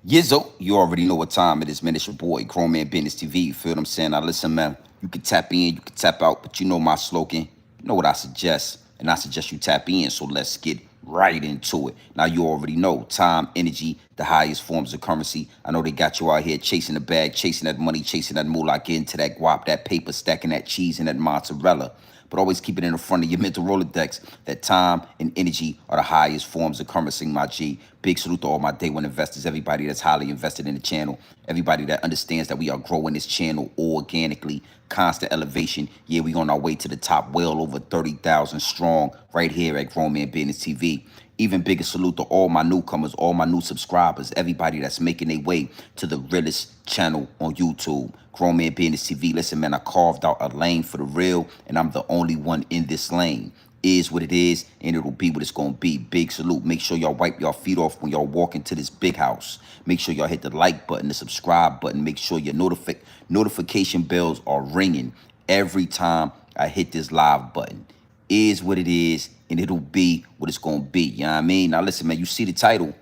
Yizzo, you already know what time it is, man. It's your boy, Grown Man Business TV. You feel what I'm saying? Now, listen, man, you can tap in, you can tap out, but you know my slogan. You know what I suggest, and I suggest you tap in, so let's get right into it. Now, you already know time, energy, the highest forms of currency. I know they got you out here chasing the bag, chasing that money, chasing that moolah, getting to that guap, that paper, stacking that cheese and that mozzarella. But always keep it in the front of your mental Rolodex that time and energy are the highest forms of currency, my G. Big salute to all my day one investors, everybody that's highly invested in the channel, everybody that understands that we are growing this channel organically, constant elevation. Yeah, we on our way to the top, well over 30,000 strong right here at Grown Man Business TV. Even bigger salute to all my newcomers, all my new subscribers, everybody that's making their way to the Realest channel on YouTube. Grown Man Business TV. Listen, man, I carved out a lane for the real, and I'm the only one in this lane. Is what it is, and it'll be what it's going to be. Big salute. Make sure y'all wipe y'all feet off when y'all walk into this big house. Make sure y'all hit the like button, the subscribe button. Make sure your notification bells are ringing every time I hit this live button. Is what it is, and it'll be what it's going to be. You know what I mean? Now, listen, man, you see the title.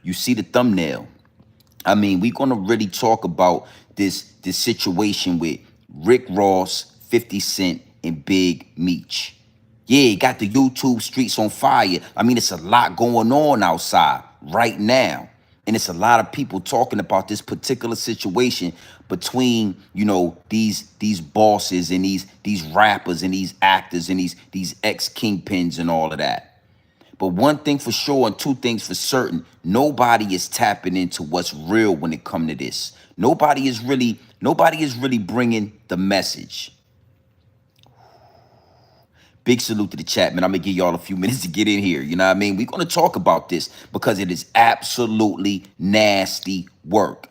You see the thumbnail. I mean, we're going to really talk about this situation with Rick Ross, 50 Cent, and Big Meech. Yeah, got the YouTube streets on fire. I mean, it's a lot going on outside right now. And it's a lot of people talking about this particular situation between, you know, these bosses and these rappers and these actors and these ex-kingpins and all of that. But one thing for sure and two things for certain, nobody is tapping into what's real when it comes to this. Nobody is really bringing the message. Big salute to the chat, man. I'm going to give y'all a few minutes to get in here. You know what I mean? We're going to talk about this because it is absolutely nasty work.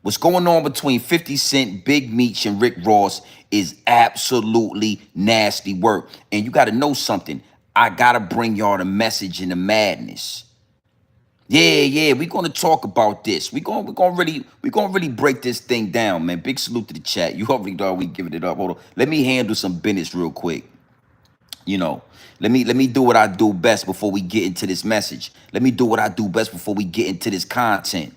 What's going on between 50 Cent, Big Meech, and Rick Ross is absolutely nasty work. And you got to know something. I got to bring y'all the message and the madness. Yeah, we're going to talk about this. We're going to really break this thing down, man. Big salute to the chat. You already know we giving it up. Hold on. Let me handle some business real quick. You know, let me do what I do best before we get into this message. Let me do what I do best before we get into this content.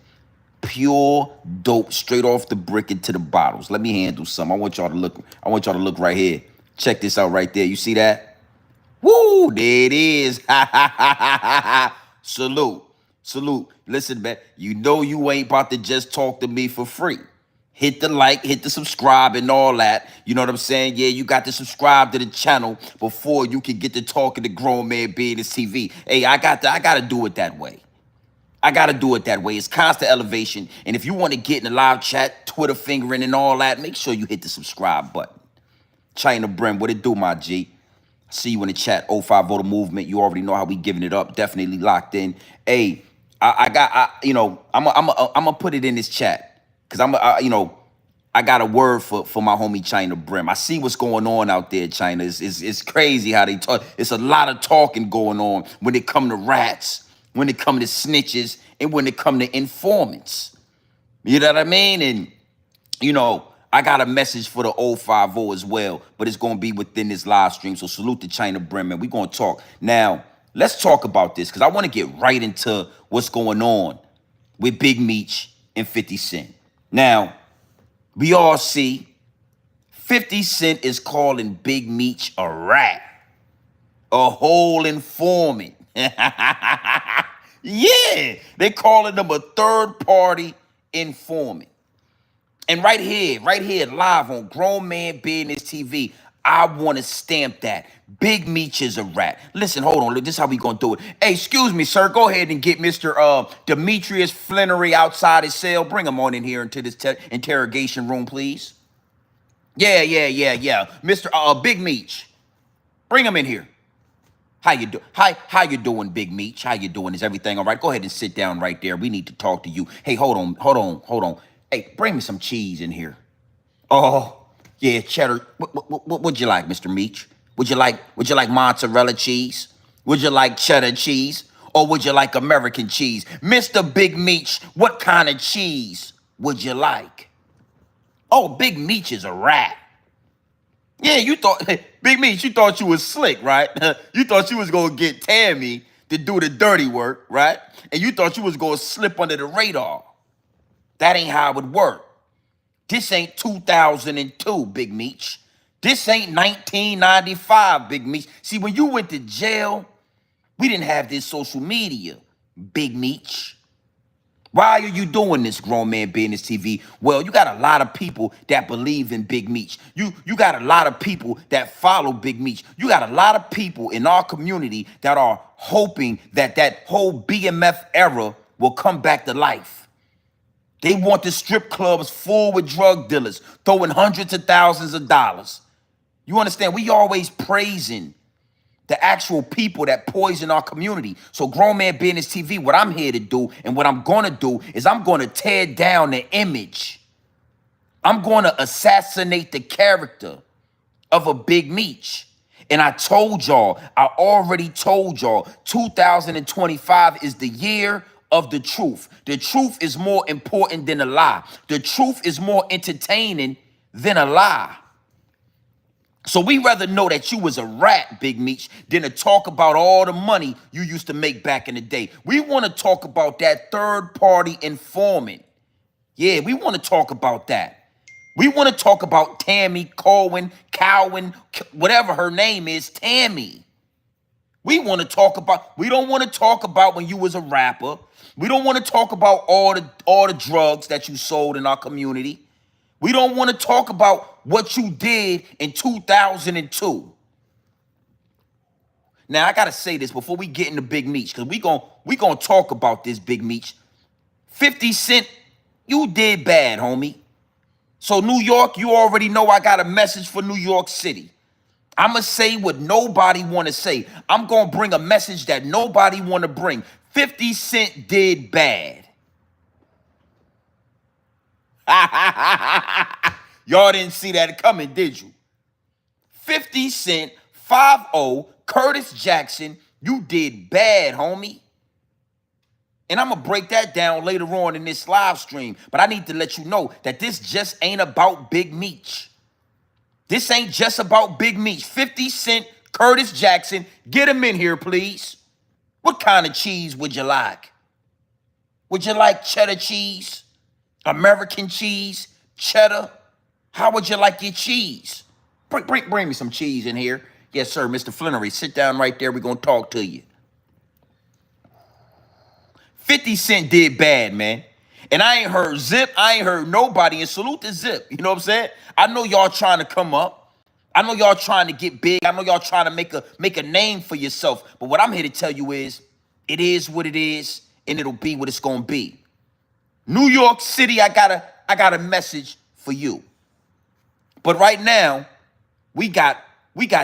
Pure dope, straight off the brick into the bottles. Let me handle some. I want y'all to look right here. Check this out right there. You see that? Woo! There it is. Salute. Listen, man. You know you ain't about to just talk to me for free. Hit the like, hit the subscribe and all that. You know what I'm saying? Yeah, you got to subscribe to the channel before you can get to talking to Grown Man Business TV. Hey, I got to do it that way. I got to do it that way. It's constant elevation. And if you want to get in the live chat, Twitter fingering and all that, make sure you hit the subscribe button. China Brim, what it do, my G? See you in the chat. 05 Voter Movement. You already know how we giving it up. Definitely locked in. Hey, I'm gonna put it in this chat. Cause I got a word for my homie China Brim. I see what's going on out there, China. It's crazy how they talk. It's a lot of talking going on when it come to rats, when it come to snitches, and when it come to informants. You know what I mean? And, you know, I got a message for the 050 as well, but it's going to be within this live stream. So salute to China Brim, and we're going to talk. Now, let's talk about this because I want to get right into what's going on with Big Meech and 50 Cent. Now, we all see 50 Cent is calling Big Meech a rat, a whole informant. Yeah, they calling him a third-party informant. And right here, live on Grown Man Business TV, I want to stamp that. Big Meech is a rat. Listen, hold on. This is how we going to do it. Hey, excuse me, sir. Go ahead and get Mr. Demetrius Flannery outside his cell. Bring him on in here into this interrogation room, please. Yeah. Mr. Big Meech. Bring him in here. How you doing, Big Meech? How you doing? Is everything all right? Go ahead and sit down right there. We need to talk to you. Hey, hold on. Hey, bring me some cheese in here. Oh. Yeah, cheddar. What would you like, Mr. Meech? Would you like mozzarella cheese? Would you like cheddar cheese? Or would you like American cheese? Mr. Big Meech, what kind of cheese would you like? Oh, Big Meech is a rat. Yeah, Big Meech, you thought you was slick, right? You thought you was gonna get Tammy to do the dirty work, right? And you thought you was gonna slip under the radar. That ain't how it work. This ain't 2002, Big Meech. This ain't 1995, Big Meech. See, when you went to jail, we didn't have this social media, Big Meech. Why are you doing this, Grown Man Business TV? Well, you got a lot of people that believe in Big Meech. You got a lot of people that follow Big Meech. You got a lot of people in our community that are hoping that that whole BMF era will come back to life. They want the strip clubs full with drug dealers, throwing hundreds of thousands of dollars. You understand? We always praising the actual people that poison our community. So Grown Man Business TV, what I'm here to do and what I'm going to do is I'm going to tear down the image. I'm going to assassinate the character of a Big Meech. And I told y'all, I already told y'all, 2025 is the year of the truth. The truth is more important than a lie. The truth is more entertaining than a lie. So we rather know that you was a rat, Big Meech, than to talk about all the money you used to make back in the day. We want to talk about that third-party informant. Yeah, we want to talk about that. We want to talk about Tammy, Cowan, whatever her name is, Tammy. We want to talk about, we don't want to talk about when you was a rapper. We don't want to talk about all the drugs that you sold in our community. We don't want to talk about what you did in 2002. Now, I got to say this before we get into Big Meech, because we gonna talk about this, Big Meech. 50 Cent, you did bad, homie. So New York, you already know I got a message for New York City. I'm going to say what nobody want to say. I'm going to bring a message that nobody want to bring. 50 Cent did bad. Y'all didn't see that coming, did you? 50 Cent, 5-0, Curtis Jackson, you did bad, homie. And I'm going to break that down later on in this live stream. But I need to let you know that this just ain't about Big Meech. This ain't just about Big Meech. 50 Cent, Curtis Jackson, get him in here, please. What kind of cheese would you like? Would you like cheddar cheese? American cheese? Cheddar? How would you like your cheese? Bring me some cheese in here. Yes, sir, Mr. Flannery. Sit down right there. We're going to talk to you. 50 Cent did bad, man. And I ain't heard Zip. I ain't heard nobody. And salute to Zip. You know what I'm saying? I know y'all trying to come up. I know y'all trying to get big. I know y'all trying to make a name for yourself. But what I'm here to tell you is, it is what it is, and it'll be what it's gonna be. New York City, I got a message for you. But right now, we got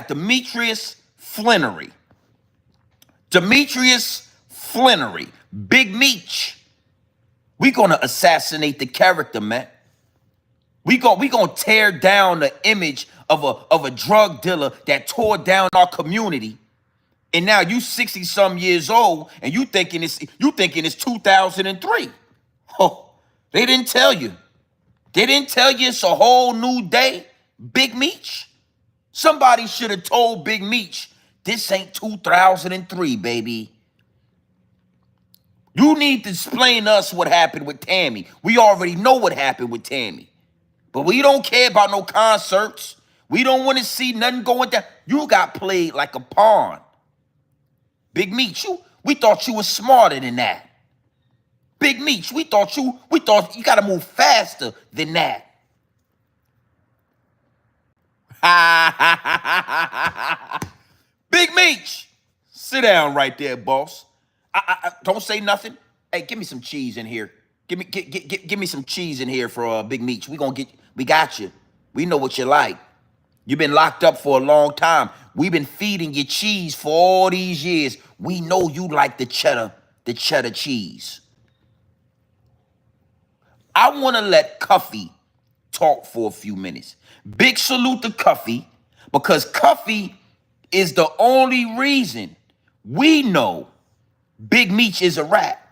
Demetrius Flannery. Demetrius Flannery, Big Meech. We gonna assassinate the character, man. We gonna tear down the image of a drug dealer that tore down our community. And now you 60-some years old and you thinking it's 2003. Oh, they didn't tell you. They didn't tell you it's a whole new day, Big Meech. Somebody should have told Big Meech, this ain't 2003, baby. You need to explain to us what happened with Tammy. We already know what happened with Tammy. But we don't care about no concerts. We don't want to see nothing going down. You got played like a pawn. Big Meech, we thought you was smarter than that. Big Meech, we thought you got to move faster than that. Big Meech, sit down right there, boss. Don't say nothing. Hey, give me some cheese in here. Give me some cheese in here for Big Meech. We got you. We know what you like. You've been locked up for a long time. We've been feeding you cheese for all these years. We know you like the cheddar cheese. I want to let Cuffy talk for a few minutes. Big salute to Cuffy, because Cuffy is the only reason we know Big Meech is a rat.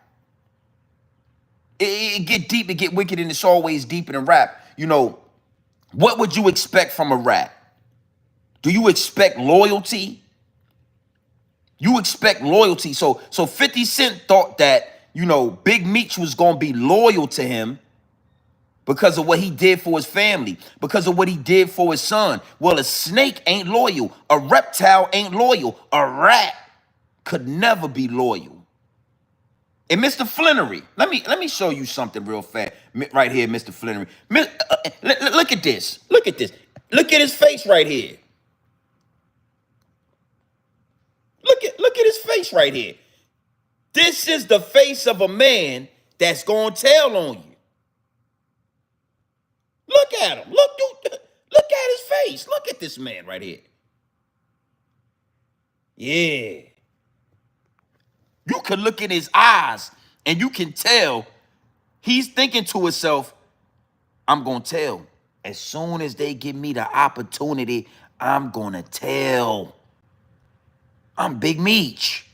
It get deep, it get wicked, and it's always deep in a rap. You know, what would you expect from a rat? Do you expect loyalty? You expect loyalty. So 50 Cent thought that, Big Meech was gonna be loyal to him because of what he did for his family, because of what he did for his son. Well, a snake ain't loyal. A reptile ain't loyal. A rat could never be loyal. And Mr. Flannery, let me show you something real fast right here, Mr. Flannery. Look at this. Look at this. Look at his face right here. Look at his face right here. This is the face of a man that's gonna tell on you. Look at him. Look at his face. Look at this man right here. Yeah. You could look in his eyes and you can tell he's thinking to himself, I'm gonna tell. As soon as they give me the opportunity, I'm gonna tell. I'm Big Meech.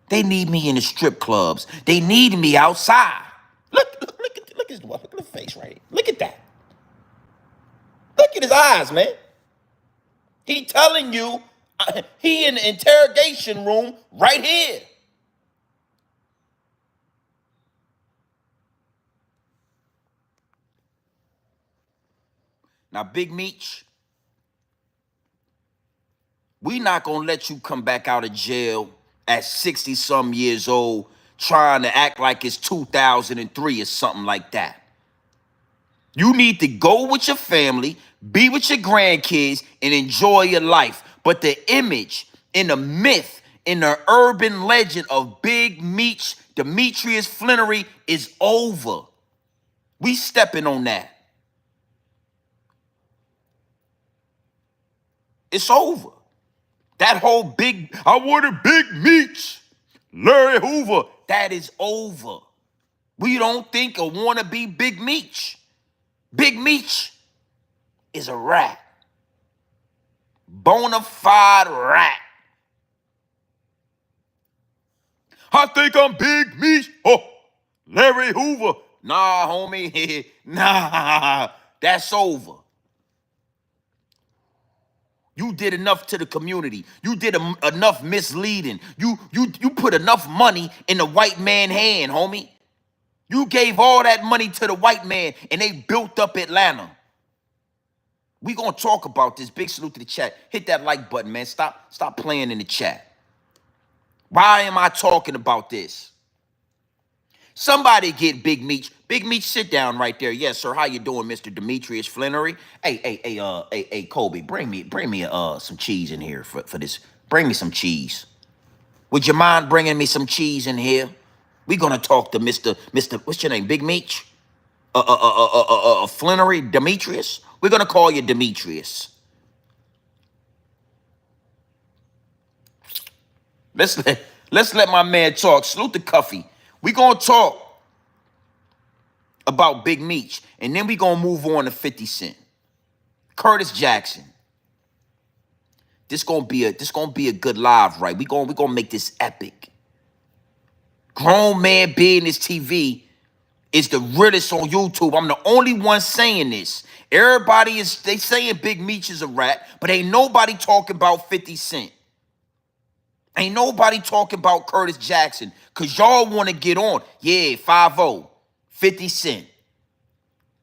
They need me in the strip clubs. They need me outside. Look at the face right here. Look at that. Look at his eyes, man. He telling you, he in the interrogation room right here. Now, Big Meech, we not gonna let you come back out of jail at 60 some years old trying to act like it's 2003 or something like that. You need to go with your family, be with your grandkids, and enjoy your life. But the image and the myth and the urban legend of Big Meech, Demetrius Flannery, is over. We stepping on that. It's over. That whole I wanted Big Meech, Larry Hoover, that is over. We don't think or want to be Big Meech. Big Meech is a rat. Bona fide rat. I think I'm Big Meech. Oh, Larry Hoover. Nah, homie. Nah, that's over. You did enough to the community. You did enough misleading. You put enough money in the white man's hand, homie. You gave all that money to the white man and they built up Atlanta. We gonna talk about this. Big salute to the chat. Hit that like button, man. Stop playing in the chat. Why am I talking about this? Somebody get Big Meech. Big Meech, sit down right there. Yes, sir. How you doing, Mr. Demetrius Flannery? Hey, Kobe, bring me some cheese in here for this. Bring me some cheese. Would you mind bringing me some cheese in here? We gonna talk to Mr. What's your name? Big Meech? Flannery, Demetrius? We're gonna call you Demetrius. Let's let my man talk. Salute to Cuffy. We gonna talk about Big Meech, and then we gonna move on to 50 Cent. Curtis Jackson. This gonna be a good live, right? We gonna make this epic. Grown man business TV is the realest on YouTube. I'm the only one saying this. Everybody they saying Big Meech is a rat, but ain't nobody talking about 50 Cent. Ain't nobody talking about Curtis Jackson, because y'all want to get on. Yeah, 5-0, 50 Cent.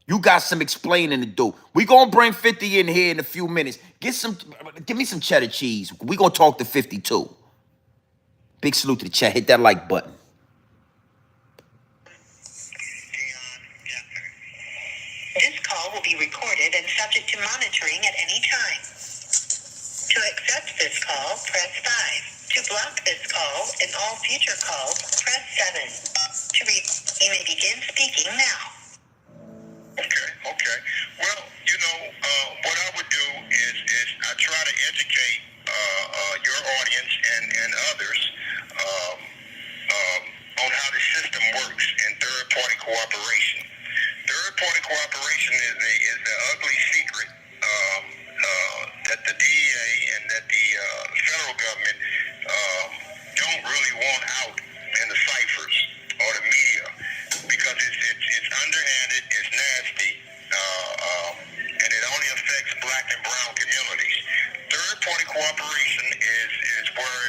You got some explaining to do. We gonna bring 50 in here in a few minutes. Give me some cheddar cheese. We gonna talk to 52. Big salute to the chat. Hit that like button. This call will be recorded and subject to monitoring at any time. To accept this call, press 5. To block this call and all future calls, press 7. You may begin speaking now. Okay. Well, what I would do is I try to educate your audience and others on how the system works in third-party cooperation. Third-party cooperation is the ugly secret that the DEA and that the federal government don't really want out in the ciphers or the media, because it's underhanded, it's nasty, and it only affects black and brown communities. Third-party cooperation is where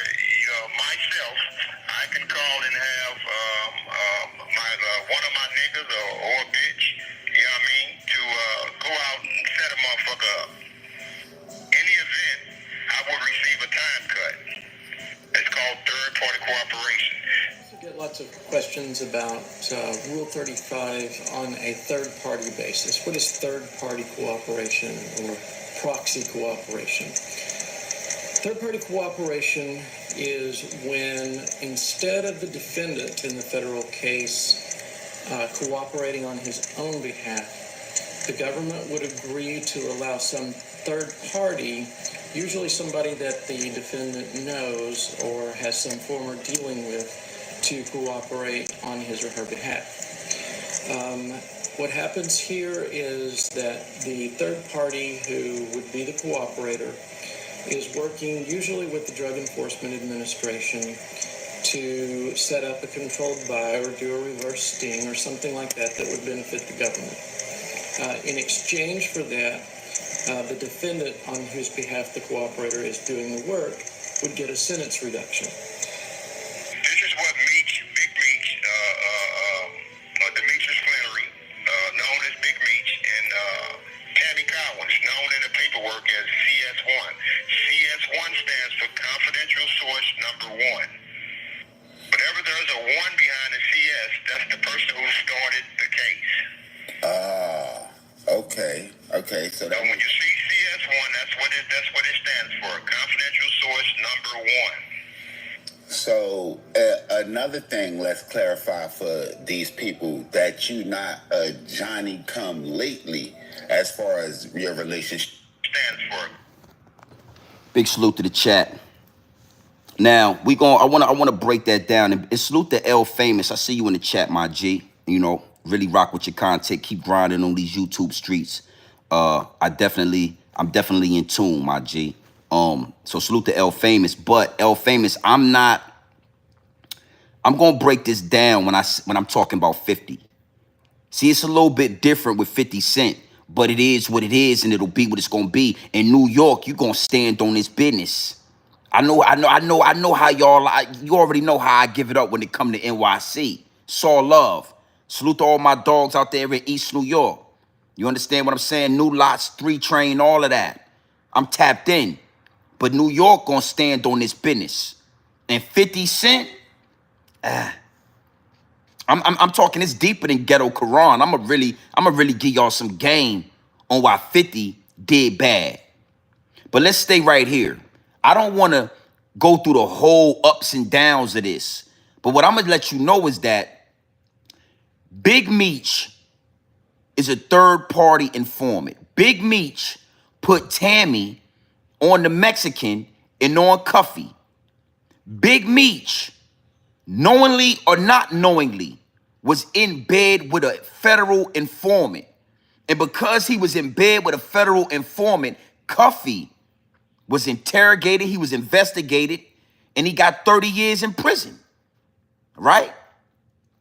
call and have one of my niggas or a bitch, you know what I mean, to go out and set a motherfucker up. In the event, I will receive a time cut. It's called third-party cooperation. I get lots of questions about Rule 35 on a third-party basis. What is third-party cooperation or proxy cooperation? Third-party cooperation is when instead of the defendant in the federal case cooperating on his own behalf, the government would agree to allow some third party, usually somebody that the defendant knows or has some former dealing with, to cooperate on his or her behalf. What happens here is that the third party who would be the cooperator is working usually with the Drug Enforcement Administration to set up a controlled buy or do a reverse sting or something like that that would benefit the government. In exchange for that, the defendant on whose behalf the cooperator is doing the work would get a sentence reduction. This is what Meech, Big Meech, Demetrius Flannery, known as Big Meech, and Tammy Collins, known in the paperwork as CS1. CS1 stands for Confidential Source Number 1. Whenever there's a 1 behind the CS, that's the person who started the case. Okay. So when you see CS1, that's what it stands for. Confidential Source Number 1. So another thing, let's clarify for these people that you not a Johnny come lately as far as your relationship stands for. Big salute to the chat. Now I wanna break that down, and salute to L Famous. I see you in the chat, my G. You know, really rock with your content. Keep grinding on these YouTube streets. I'm definitely in tune, my G. So salute to L Famous, but L Famous, I'm gonna break this down when I'm talking about 50. See, it's a little bit different with 50 Cent, but it is what it is, and it'll be what it's gonna be. In New York, you gonna stand on this business. I know how y'all. You already know how I give it up when it come to NYC. It's all love. Salute to all my dogs out there in East New York. You understand what I'm saying? New Lots, 3 Train, all of that. I'm tapped in. But New York gonna stand on this business. And 50 Cent, I'm talking, it's deeper than Ghetto Quran. I'ma really give y'all some game on why 50 did bad. But let's stay right here. I don't wanna go through the whole ups and downs of this. But what I'm gonna let you know is that Big Meech is a third-party informant. Big Meech put Tammy on the Mexican and on Cuffy. Big Meech, knowingly or not knowingly, was in bed with a federal informant. And because he was in bed with a federal informant, Cuffy was interrogated, he was investigated, and he got 30 years in prison, right?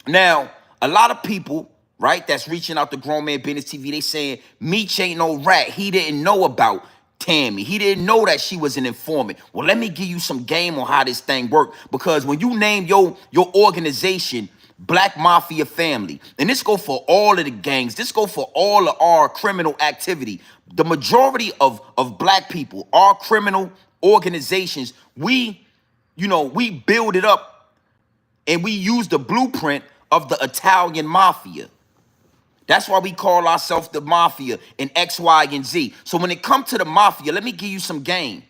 Now, a lot of people, right, that's reaching out to Grown Man Business TV, they saying, Meech ain't no rat. He didn't know about Tammy. He didn't know that she was an informant. Well, let me give you some game on how this thing worked, because when you name your organization Black Mafia Family, and this go for all of the gangs, this go for all of our criminal activity, the majority of black people, our criminal organizations, we build it up and we use the blueprint of the Italian mafia. That's why we call ourselves the mafia in X, Y, and Z. So when it comes to the mafia, let me give you some game.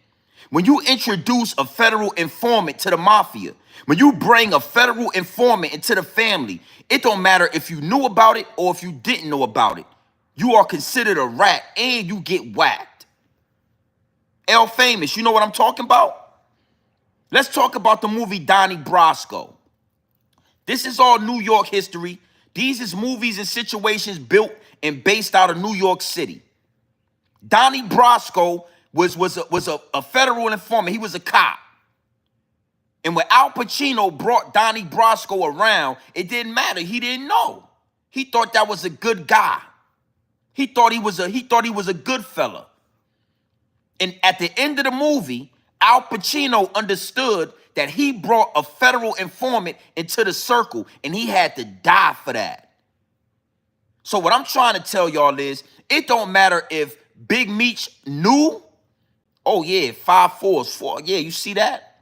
When you introduce a federal informant to the mafia, when you bring a federal informant into the family, it don't matter if you knew about it or if you didn't know about it. You are considered a rat and you get whacked. L Famous, you know what I'm talking about? Let's talk about the movie Donnie Brasco. This is all New York history. These is movies and situations built and based out of New York City. Donnie Brasco was a federal informant. He was a cop. And when Al Pacino brought Donnie Brasco around, it didn't matter. He didn't know. He thought that was a good guy. He thought he was a good fella. And at the end of the movie, Al Pacino understood that he brought a federal informant into the circle and he had to die for that. So what I'm trying to tell y'all is, it don't matter if Big Meech knew. Oh yeah, 5 4 4. Yeah, you see that?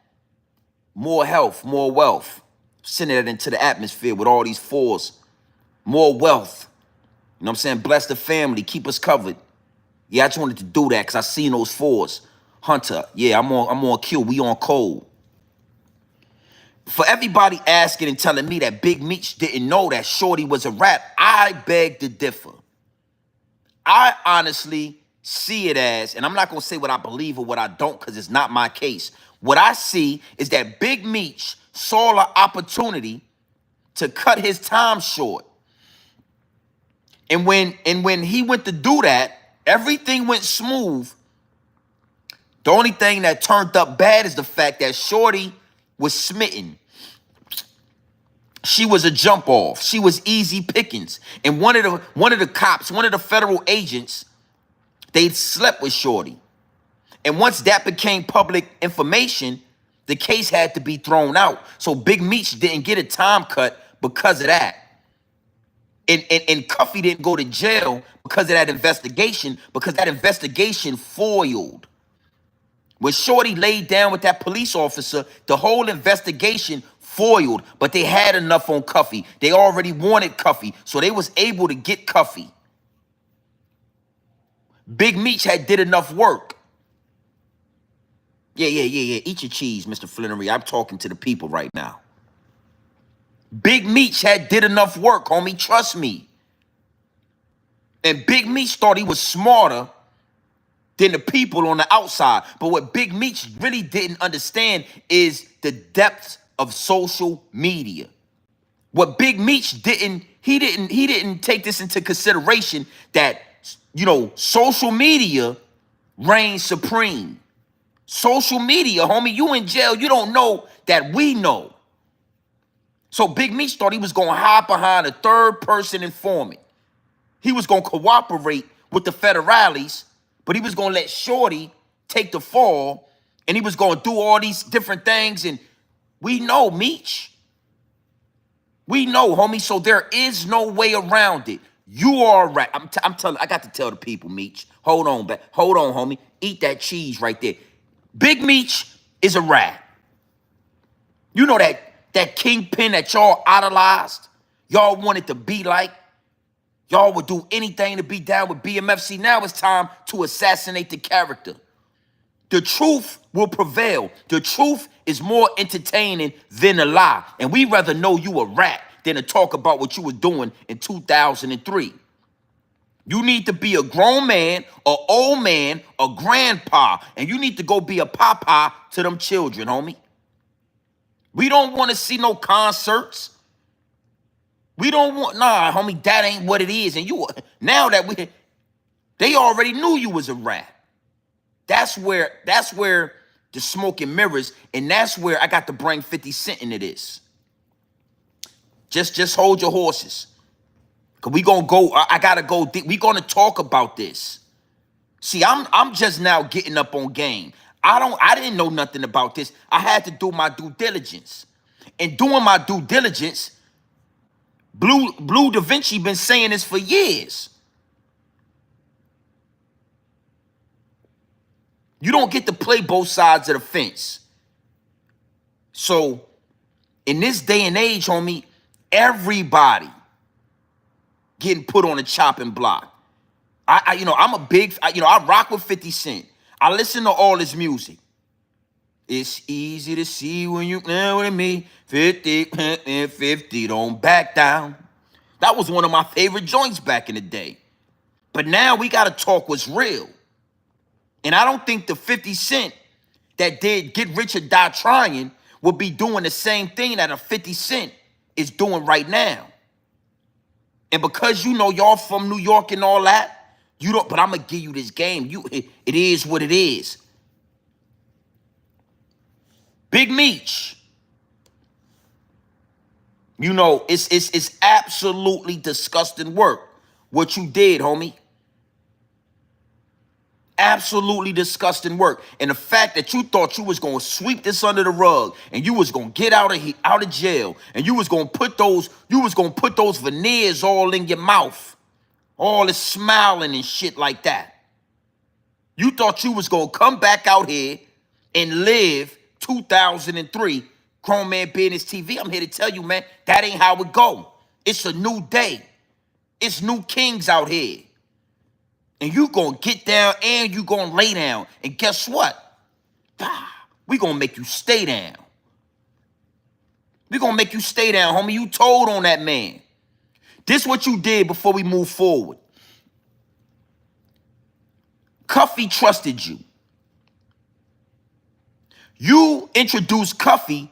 More health, more wealth. Sending it into the atmosphere with all these fours. More wealth. You know what I'm saying? Bless the family, keep us covered. Yeah, I just wanted to do that because I seen those fours. Hunter, yeah, I'm on Q. We on cold. For everybody asking and telling me that Big Meech didn't know that Shorty was a rat, I beg to differ. I honestly see it as, and I'm not going to say what I believe or what I don't because it's not my case. What I see is that Big Meech saw an opportunity to cut his time short. And when he went to do that, everything went smooth. The only thing that turned up bad is the fact that Shorty was smitten. She was a jump off. She was easy pickings. And one of the cops, one of the federal agents, they slept with Shorty. And once that became public information, the case had to be thrown out. So Big Meech didn't get a time cut because of that. And Cuffy didn't go to jail because of that investigation, because that investigation foiled. When Shorty laid down with that police officer, the whole investigation foiled, but they had enough on Cuffy. They already wanted Cuffy, so they was able to get Cuffy. Big Meech had did enough work. Yeah. Eat your cheese, Mr. Flannery. I'm talking to the people right now. Big Meech had did enough work, homie. Trust me. And Big Meech thought he was smarter than the people on the outside. But what Big Meech really didn't understand is the depths of social media. What Big Meech didn't take this into consideration that, social media reigns supreme. Social media, homie, you in jail, you don't know that we know. So Big Meech thought he was going to hide behind a third person informant. He was going to cooperate with the federales, but he was going to let Shorty take the fall, and he was going to do all these different things. And we know, Meech. We know, homie. So there is no way around it. You are right. I'm telling. I got to tell the people, Meech. Hold on, homie. Eat that cheese right there. Big Meech is a rat. You know that kingpin that y'all idolized, y'all wanted to be like. Y'all would do anything to be down with BMFC. Now it's time to assassinate the character. The truth will prevail. The truth is more entertaining than a lie. And we rather know you a rat than to talk about what you were doing in 2003. You need to be a grown man, an old man, a grandpa, and you need to go be a papa to them children, homie. We don't want to see no concerts. We don't want, homie, that ain't what it is. And now that they already knew you was a rat. That's where the smoke and mirrors, and that's where I got to bring 50 Cent into this. Just hold your horses. Cause we gonna go, I gotta go deep. We gonna talk about this. See, I'm just now getting up on game. I didn't know nothing about this. I had to do my due diligence. And doing my due diligence, Blue Da Vinci been saying this for years. You don't get to play both sides of the fence. So in this day and age, homie, everybody getting put on a chopping block. I'm a big, I rock with 50 Cent. I listen to all his music. It's easy to see when you with me. 50, don't back down. That was one of my favorite joints back in the day. But now we got to talk what's real. And I don't think the 50 Cent that did Get Rich or Die Trying will be doing the same thing that a 50 Cent is doing right now. And because y'all from New York and all that, you don't, but I'm going to give you this game. It is what it is. Big Meech. It's absolutely disgusting work what you did, homie. Absolutely disgusting work. And the fact that you thought you was gonna sweep this under the rug and you was gonna get out of jail and you was gonna put those veneers all in your mouth, all this smiling and shit like that. You thought you was gonna come back out here and live 2003 Grown Man Business TV. I'm here to tell you, man, that ain't how it go. It's a new day. It's new kings out here. And you gonna get down and you gonna lay down. And guess what? We gonna make you stay down. We gonna make you stay down, homie. You told on that man. This what you did before we move forward. Cuffy trusted you. You introduced Cuffy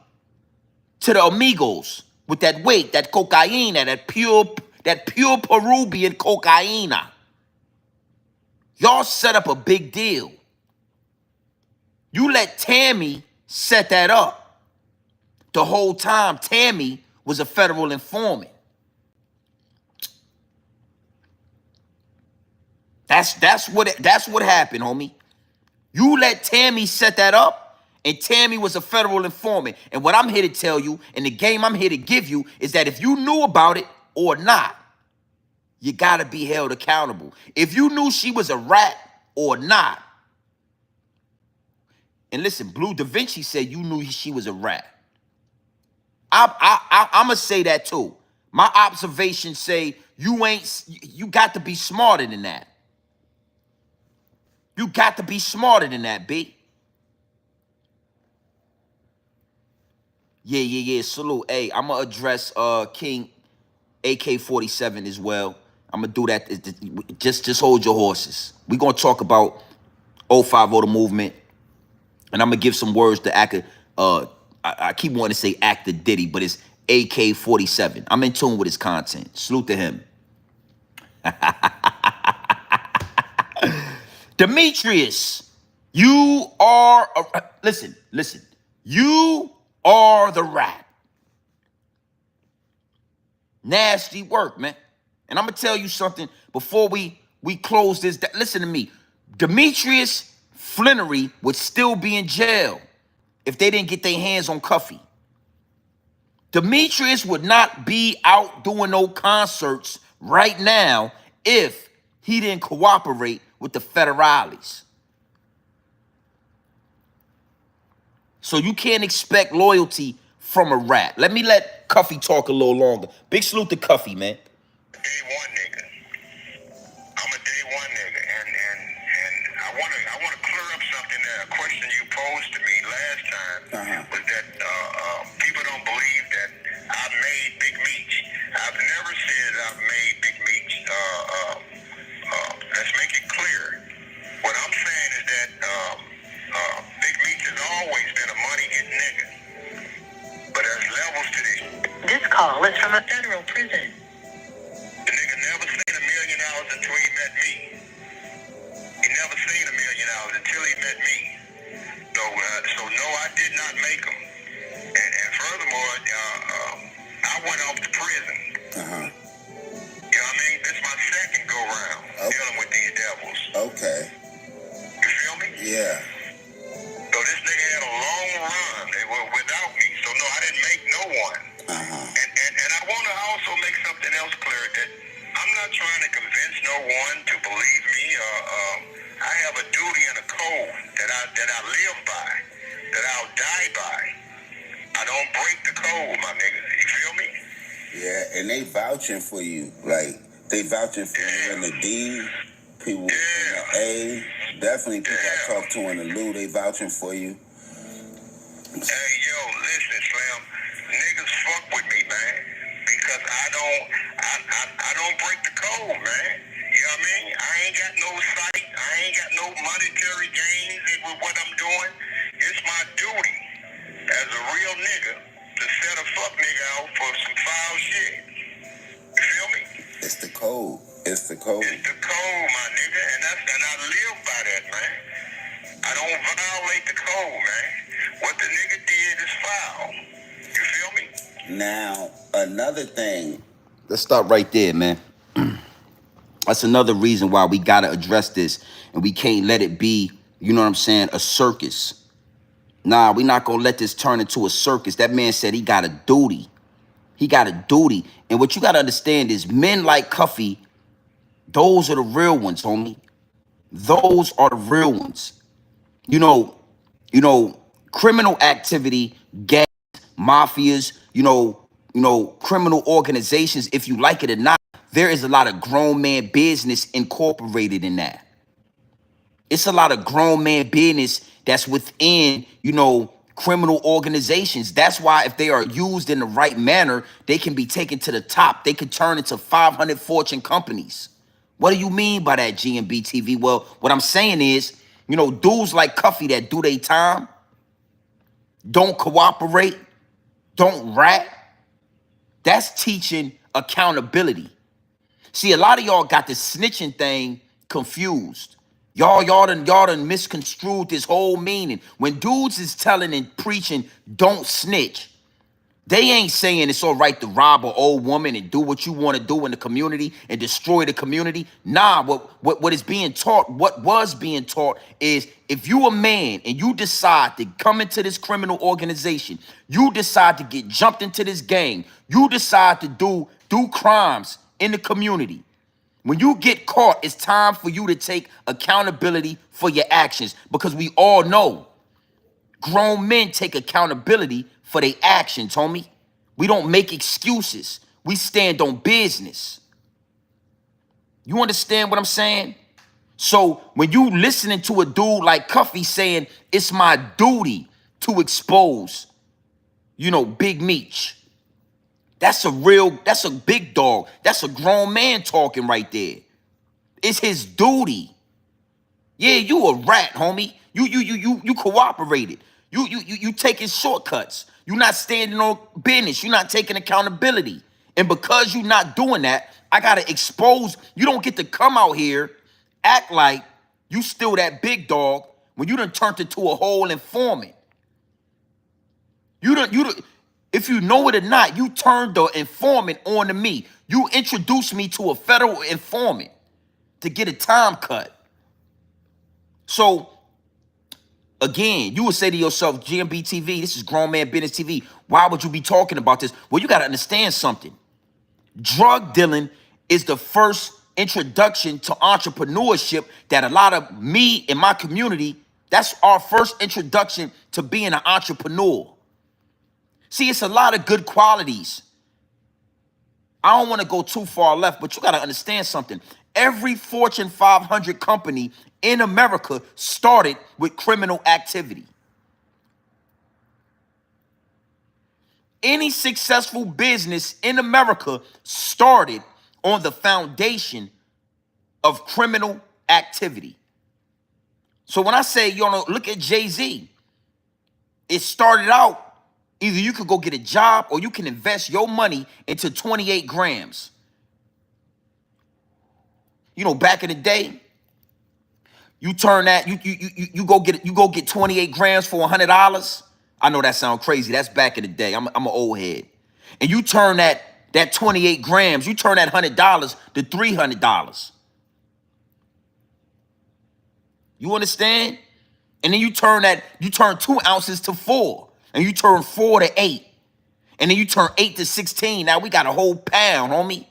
to the amigos with that weight, that cocaine, that pure Peruvian cocaine. Y'all set up a big deal. You let Tammy set that up. The whole time, Tammy was a federal informant. That's what happened, homie. You let Tammy set that up, and Tammy was a federal informant. And what I'm here to tell you, and the game I'm here to give you, is that if you knew about it or not, you gotta be held accountable. If you knew she was a rat or not, and listen, Blue Da Vinci said you knew she was a rat. I'ma say that too. My observations say you got to be smarter than that. You got to be smarter than that, B. Yeah. Salute. Hey, I'm gonna address King AK-47 as well. I'm gonna do that. Just hold your horses. We're gonna talk about 050 the movement, and I'm gonna give some words to I keep wanting to say Actor Diddy, but it's AK-47. I'm in tune with his content. Salute to him. Demetrius, you are listen. You are the rat. Nasty work, man. And I'm gonna tell you something before we close this. Listen to me. Demetrius Flannery would still be in jail if they didn't get their hands on Cuffy. Demetrius would not be out doing no concerts right now if he didn't cooperate with the federales. So you can't expect loyalty from a rat. Let Cuffy talk a little longer. Big salute to Cuffy, man. Day one nigga. I'm a day one nigga, and I wanna clear up something. A question you posed to me last time was that people don't believe that I made Big Meech. I've never said I've made Big Meech. Let's make it clear. What I'm saying is that Big Meech has always been a money-getting nigga, but there's levels to this. This call is from a federal prison. The nigga never seen $1 million until he met me. He never seen $1 million until he met me. So no, I did not make him. And furthermore, I went off to prison. You know what I mean? This is my second go round dealing with these devils. Okay. You feel me? Yeah. So this nigga had a long run. They were without me. So no, I didn't make no one. And I want to also make something else clear, that I'm not trying to convince no one to believe me. I have a duty and a code that I live by, that I'll die by. I don't break the code, my nigga. You feel me? Yeah, and they vouching for you. Like, they vouching for you in the D, people in the A. Definitely people I talk to in the Lou, they vouching for you. Hey, yo, listen, Slim. Niggas fuck with me, man, because I don't break the code, man. You know what I mean? I ain't got no sight. I ain't got no monetary gains with what I'm doing. It's my duty as a real nigga to set a fuck nigga out for some foul shit. You feel me? It's the code. It's the code. It's the code, my nigga, and I live by that, man. I don't violate the code, man. What the nigga did is foul. You feel me? Now, another thing. Let's stop right there, man. That's another reason why we got to address this, and we can't let it be, you know what I'm saying, a circus. Nah, we're not going to let this turn into a circus. That man said he got a duty. He got a duty. And what you got to understand is men like Cuffy, those are the real ones, homie. Those are the real ones. You know, criminal activity, gangs, mafias, criminal organizations, if you like it or not, there is a lot of grown man business incorporated in that. It's a lot of grown man business that's within, criminal organizations. That's why if they are used in the right manner, they can be taken to the top. They can turn into 500 Fortune companies. What do you mean by that, GMB TV? Well, what I'm saying is, dudes like Cuffy that do their time, don't cooperate, don't rat, that's teaching accountability. See, a lot of y'all got the snitching thing confused. Y'all done misconstrued this whole meaning. When dudes is telling and preaching, don't snitch, they ain't saying it's all right to rob an old woman and do what you want to do in the community and destroy the community. Nah, what is being taught, what was being taught is if you a man and you decide to come into this criminal organization, you decide to get jumped into this gang, you decide to do crimes in the community. When you get caught, it's time for you to take accountability for your actions, because we all know grown men take accountability for their actions, homie. We don't make excuses. We stand on business. You understand what I'm saying? So when you listening to a dude like Cuffy saying, it's my duty to expose, Big Meech, that's a big dog. That's a grown man talking right there. It's his duty. Yeah, you a rat, homie. You cooperated. You taking shortcuts. You not standing on business. You not taking accountability. And because you not doing that, I gotta expose. You don't get to come out here, act like you still that big dog when you done turned into a whole informant. If you know it or not, you turned the informant on to me. You introduced me to a federal informant to get a time cut. So, again, you would say to yourself, GMB TV, this is Grown Man Business TV. Why would you be talking about this? Well, you got to understand something. Drug dealing is the first introduction to entrepreneurship that a lot of me in my community, that's our first introduction to being an entrepreneur. See, it's a lot of good qualities. I don't want to go too far left, but you got to understand something. Every Fortune 500 company in America started with criminal activity. Any successful business in America started on the foundation of criminal activity. So when I say, look at Jay-Z, it started out, either you could go get a job or you can invest your money into 28 grams. Back in the day, you turn that, you go get 28 grams for $100. I know that sounds crazy. That's back in the day. I'm an old head. And you turn that 28 grams, you turn that $100 to $300. You understand? And then you turn 2 ounces to 4, and you turn 4 to 8, and then you turn 8 to 16. Now we got a whole pound, homie.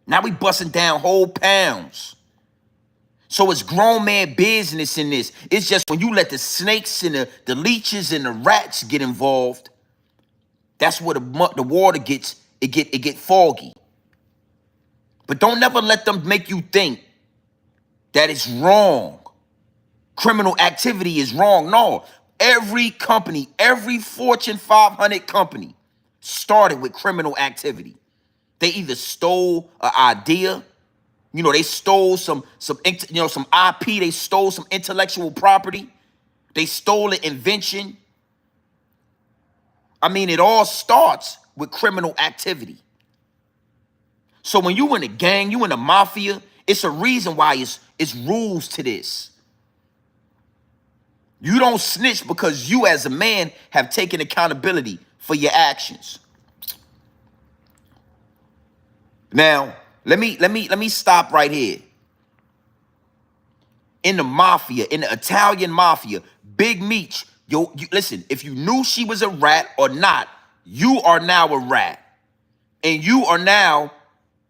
Now we busting down whole pounds. So it's grown man business in this. It's just when you let the snakes and the leeches and the rats get involved, that's where the water gets foggy. But don't never let them make you think that it's wrong. Criminal activity is wrong. No, every company, every Fortune 500 company started with criminal activity. They either stole an idea, they stole some IP, they stole some intellectual property, they stole an invention. I mean, it all starts with criminal activity. So when you in a gang, you in a mafia, it's a reason why it's rules to this. You don't snitch because you as a man have taken accountability for your actions. Now, Let me stop right here. In the mafia, in the Italian mafia, Big Meech, listen, if you knew she was a rat or not, you are now a rat. And you are now,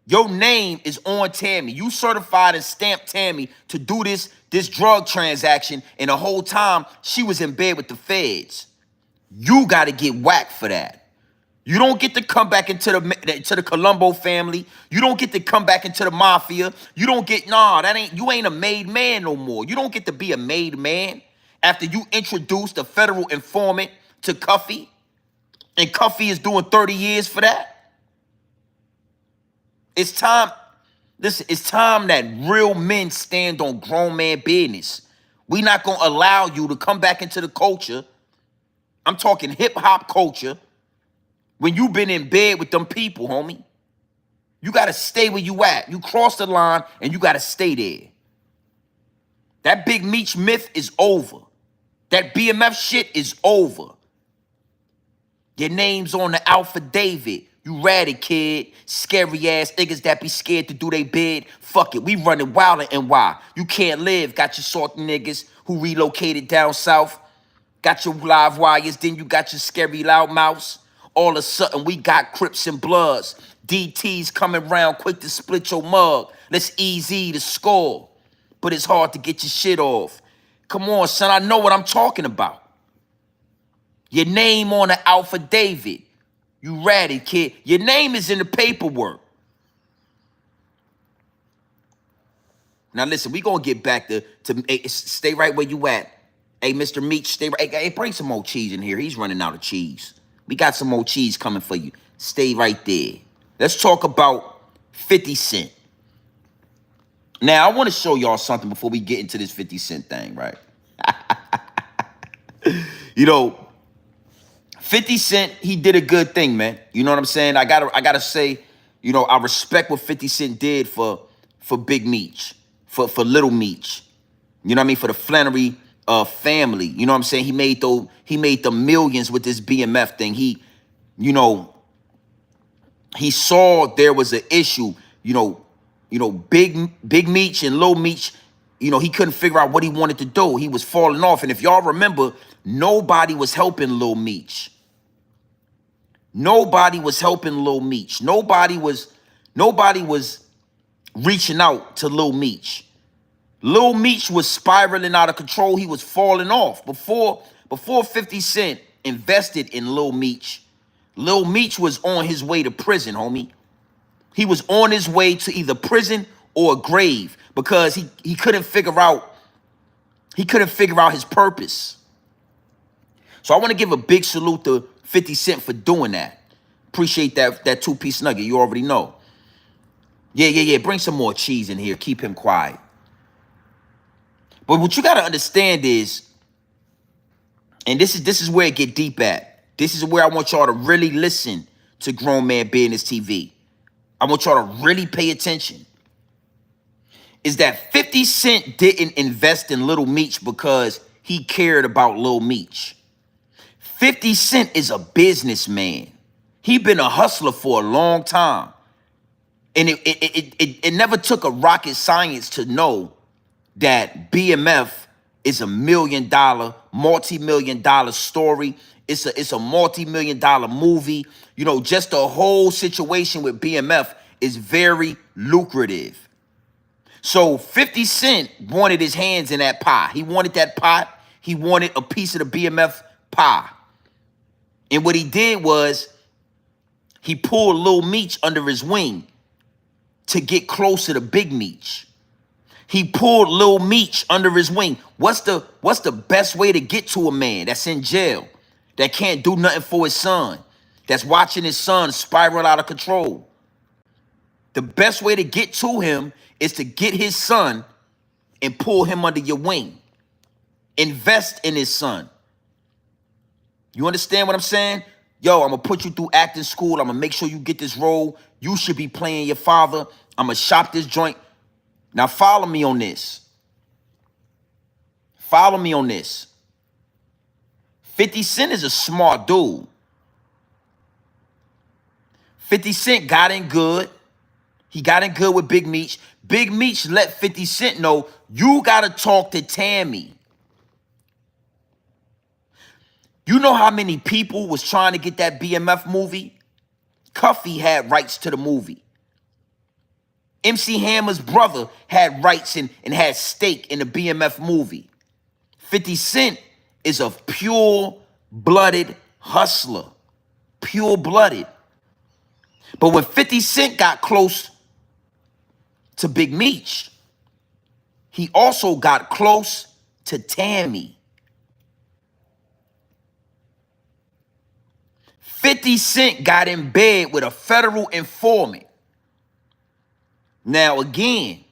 your name is on Tammy. You certified and stamped Tammy to do this drug transaction, and the whole time she was in bed with the feds. You got to get whacked for that. You don't get to come back into the Colombo family. You don't get to come back into the mafia. You don't get, you ain't a made man no more. You don't get to be a made man after you introduced a federal informant to Cuffy, and Cuffy is doing 30 years for that. It's time, listen, it's time that real men stand on grown man business. We not gonna allow you to come back into the culture. I'm talking hip hop culture. When you been in bed with them people, homie, you got to stay where you at. You cross the line and you got to stay there. That Big Meech myth is over. That BMF shit is over. Your name's on the Alpha David. You ratty kid. Scary ass niggas that be scared to do they bid. Fuck it, we running wild in NY. You can't live. Got your salty niggas who relocated down south. Got your live wires, then you got your scary loud mouse. All of a sudden, we got Crips and Bloods. DTs coming round quick to split your mug. Let's easy to score. But it's hard to get your shit off. Come on, son, I know what I'm talking about. Your name on the Alpha David. You ratty, kid. Your name is in the paperwork. Now, listen, we going to get back to stay right where you at. Hey, Mr. Meech, stay right. Hey, bring some more cheese in here. He's running out of cheese. We got some more cheese coming for you. Stay right there. Let's talk about 50 Cent. Now, I want to show y'all something before we get into this 50 Cent thing, right? 50 Cent, he did a good thing, man. You know what I'm saying? I gotta say, I respect what 50 Cent did for Big Meech, for Little Meech. You know what I mean? For the Flannery family. You know what I'm saying? He made the millions with this BMF thing. He saw there was an issue. Big Meech and Lil Meech, he couldn't figure out what he wanted to do. He was falling off. And if y'all remember, nobody was helping Lil Meech. Nobody was helping Lil Meech. Nobody was reaching out to Lil Meech. Lil Meech was spiraling out of control. He was falling off. Before 50 Cent invested in Lil Meech was on his way to prison, homie. He was on his way to either prison or a grave because he couldn't figure out his purpose. So I want to give a big salute to 50 Cent for doing that. Appreciate that two-piece nugget. You already know. Yeah. Bring some more cheese in here. Keep him quiet. But what you got to understand is, and this is where it get deep at. This is where I want y'all to really listen to Grown Man Business TV. I want y'all to really pay attention. Is that 50 Cent didn't invest in Little Meech because he cared about Lil Meech. 50 Cent is a businessman. He been a hustler for a long time. And it never took a rocket science to know that BMF is a multi-million-dollar story. It's a multi-million-dollar movie. Just the whole situation with BMF is very lucrative. So 50 Cent wanted his hands in that pie. He wanted that pot. He wanted a piece of the BMF pie. And what he did was he pulled Lil Meech under his wing to get closer to Big Meech. He pulled Lil Meech under his wing. What's the best way to get to a man that's in jail, that can't do nothing for his son, that's watching his son spiral out of control? The best way to get to him is to get his son and pull him under your wing. Invest in his son. You understand what I'm saying? Yo, I'm going to put you through acting school. I'm going to make sure you get this role. You should be playing your father. I'm going to shop this joint. Now, follow me on this. Follow me on this. 50 Cent is a smart dude. 50 Cent got in good. He got in good with Big Meech. Big Meech let 50 Cent know, you got to talk to Tammy. You know how many people was trying to get that BMF movie? Cuffy had rights to the movie. MC Hammer's brother had rights and had stake in the BMF movie. 50 Cent is a pure-blooded hustler. Pure-blooded. But when 50 Cent got close to Big Meech, he also got close to Tammy. 50 Cent got in bed with a federal informant. Now, again,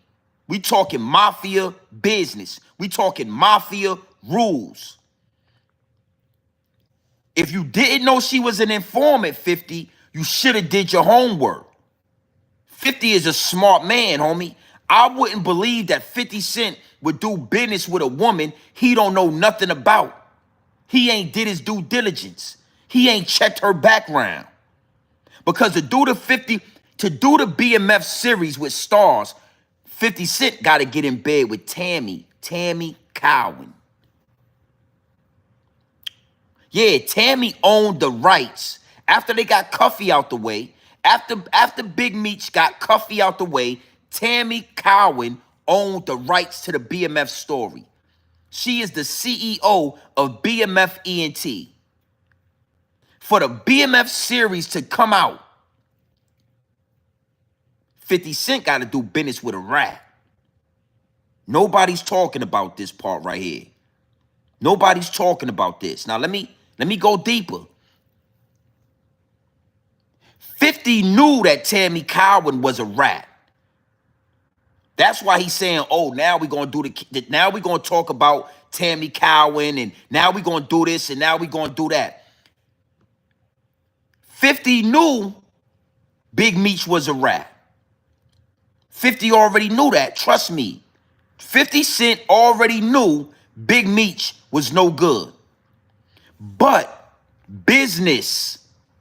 we talking mafia business. We talking mafia rules. If you didn't know she was an informant, 50, you should have did your homework. 50 is a smart man, homie. I wouldn't believe that 50 Cent would do business with a woman he don't know nothing about. He ain't did his due diligence. He ain't checked her background. Because to do the BMF series with stars, 50 Cent got to get in bed with Tammy Cowan. Yeah, Tammy owned the rights. After they got Cuffy out the way, after Big Meech got Cuffy out the way, Tammy Cowan owned the rights to the BMF story. She is the CEO of BMF ENT. For the BMF series to come out, 50 Cent got to do business with a rat. Nobody's talking about this part right here. Nobody's talking about this. Now, let me go deeper. 50 knew that Tammy Cowan was a rat. That's why he's saying, oh, now we're going to talk about Tammy Cowan, and now we're going to do this, and now we're going to do that. 50 knew Big Meech was a rat. 50 already knew that. Trust me. 50 Cent already knew Big Meech was no good. But business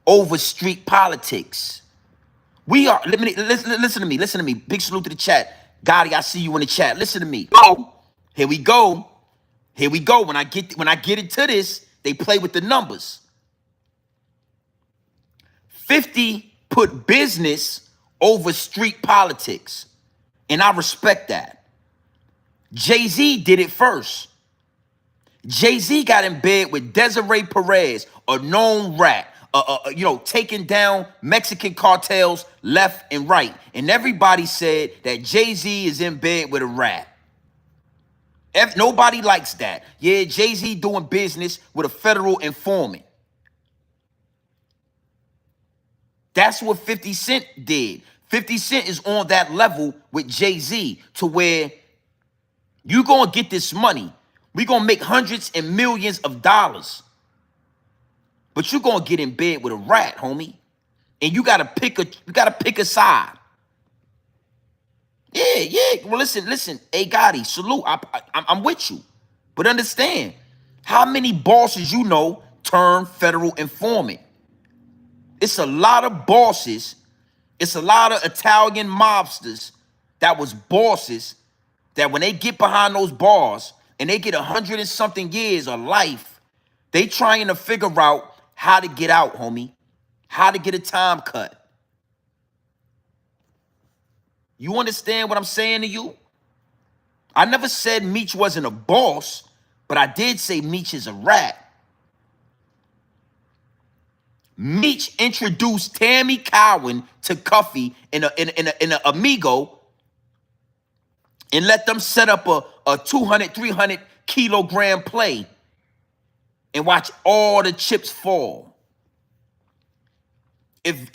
over street politics. Listen to me. Big salute to the chat. Gotti, I see you in the chat. Listen to me. Oh, here we go. When I get into this, they play with the numbers. 50 put business over street politics. And I respect that. Jay-Z did it first. Jay-Z got in bed with Desiree Perez, a known rat, taking down Mexican cartels left and right. And everybody said that Jay-Z is in bed with a rat. Nobody likes that. Yeah, Jay-Z doing business with a federal informant. That's what 50 Cent did. 50 Cent is on that level with Jay-Z to where you going to get this money. We going to make hundreds and millions of dollars. But you going to get in bed with a rat, homie. And you got to pick a side. Yeah. Well, listen. Hey, Gotti, salute. I'm with you. But understand, how many bosses you know turn federal informant? It's a lot of bosses. It's a lot of Italian mobsters that was bosses that when they get behind those bars and they get 100 and something years of life, they trying to figure out how to get out, homie. How to get a time cut. You understand what I'm saying to you? I never said Meech wasn't a boss, but I did say Meech is a rat. Meech introduced Tammy Cowan to Cuffy in a Amigo and let them set up a 200, 300 kilogram play and watch all the chips fall. If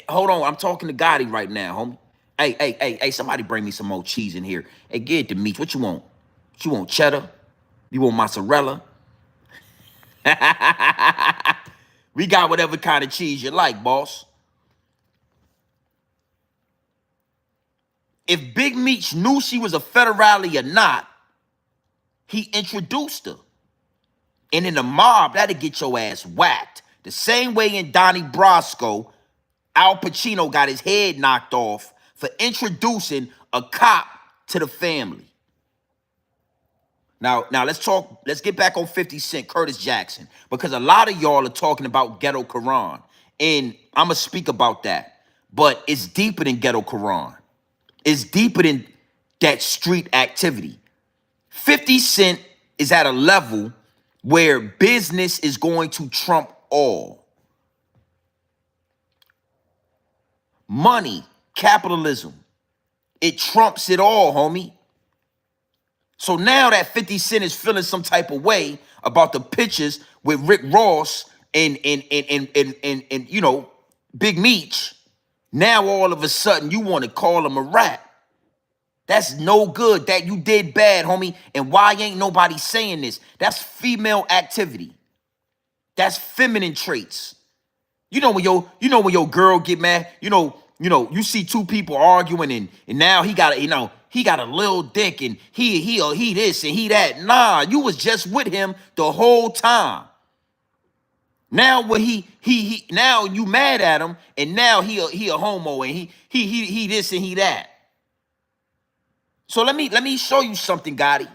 hold on, I'm talking to Gotti right now, homie. Hey, somebody bring me some more cheese in here. Hey, get it to Meech. What you want? What you want, cheddar? You want mozzarella? We got whatever kind of cheese you like, boss. If Big Meech knew she was a federale or not, he introduced her. And in the mob, that'll get your ass whacked. The same way in Donnie Brasco, Al Pacino got his head knocked off for introducing a cop to the family. Now let's get back on 50 Cent, Curtis Jackson, because a lot of y'all are talking about Ghetto Quran, and I'm going to speak about that. But it's deeper than Ghetto Quran. It's deeper than that street activity. 50 Cent is at a level where business is going to trump all. Money, capitalism, it trumps it all, homie. So now that 50 Cent is feeling some type of way about the pictures with Rick Ross and you know, Big Meech, now all of a sudden you want to call him a rat. That's no good. That you did bad, homie. And why ain't nobody saying this? That's female activity. That's feminine traits. You know when your girl get mad, you see two people arguing and now he got a little dick and he this and he that. Nah, you was just with him the whole time. Now when he now you mad at him and now he a homo and he this and he that. So let me show you something, Gotti.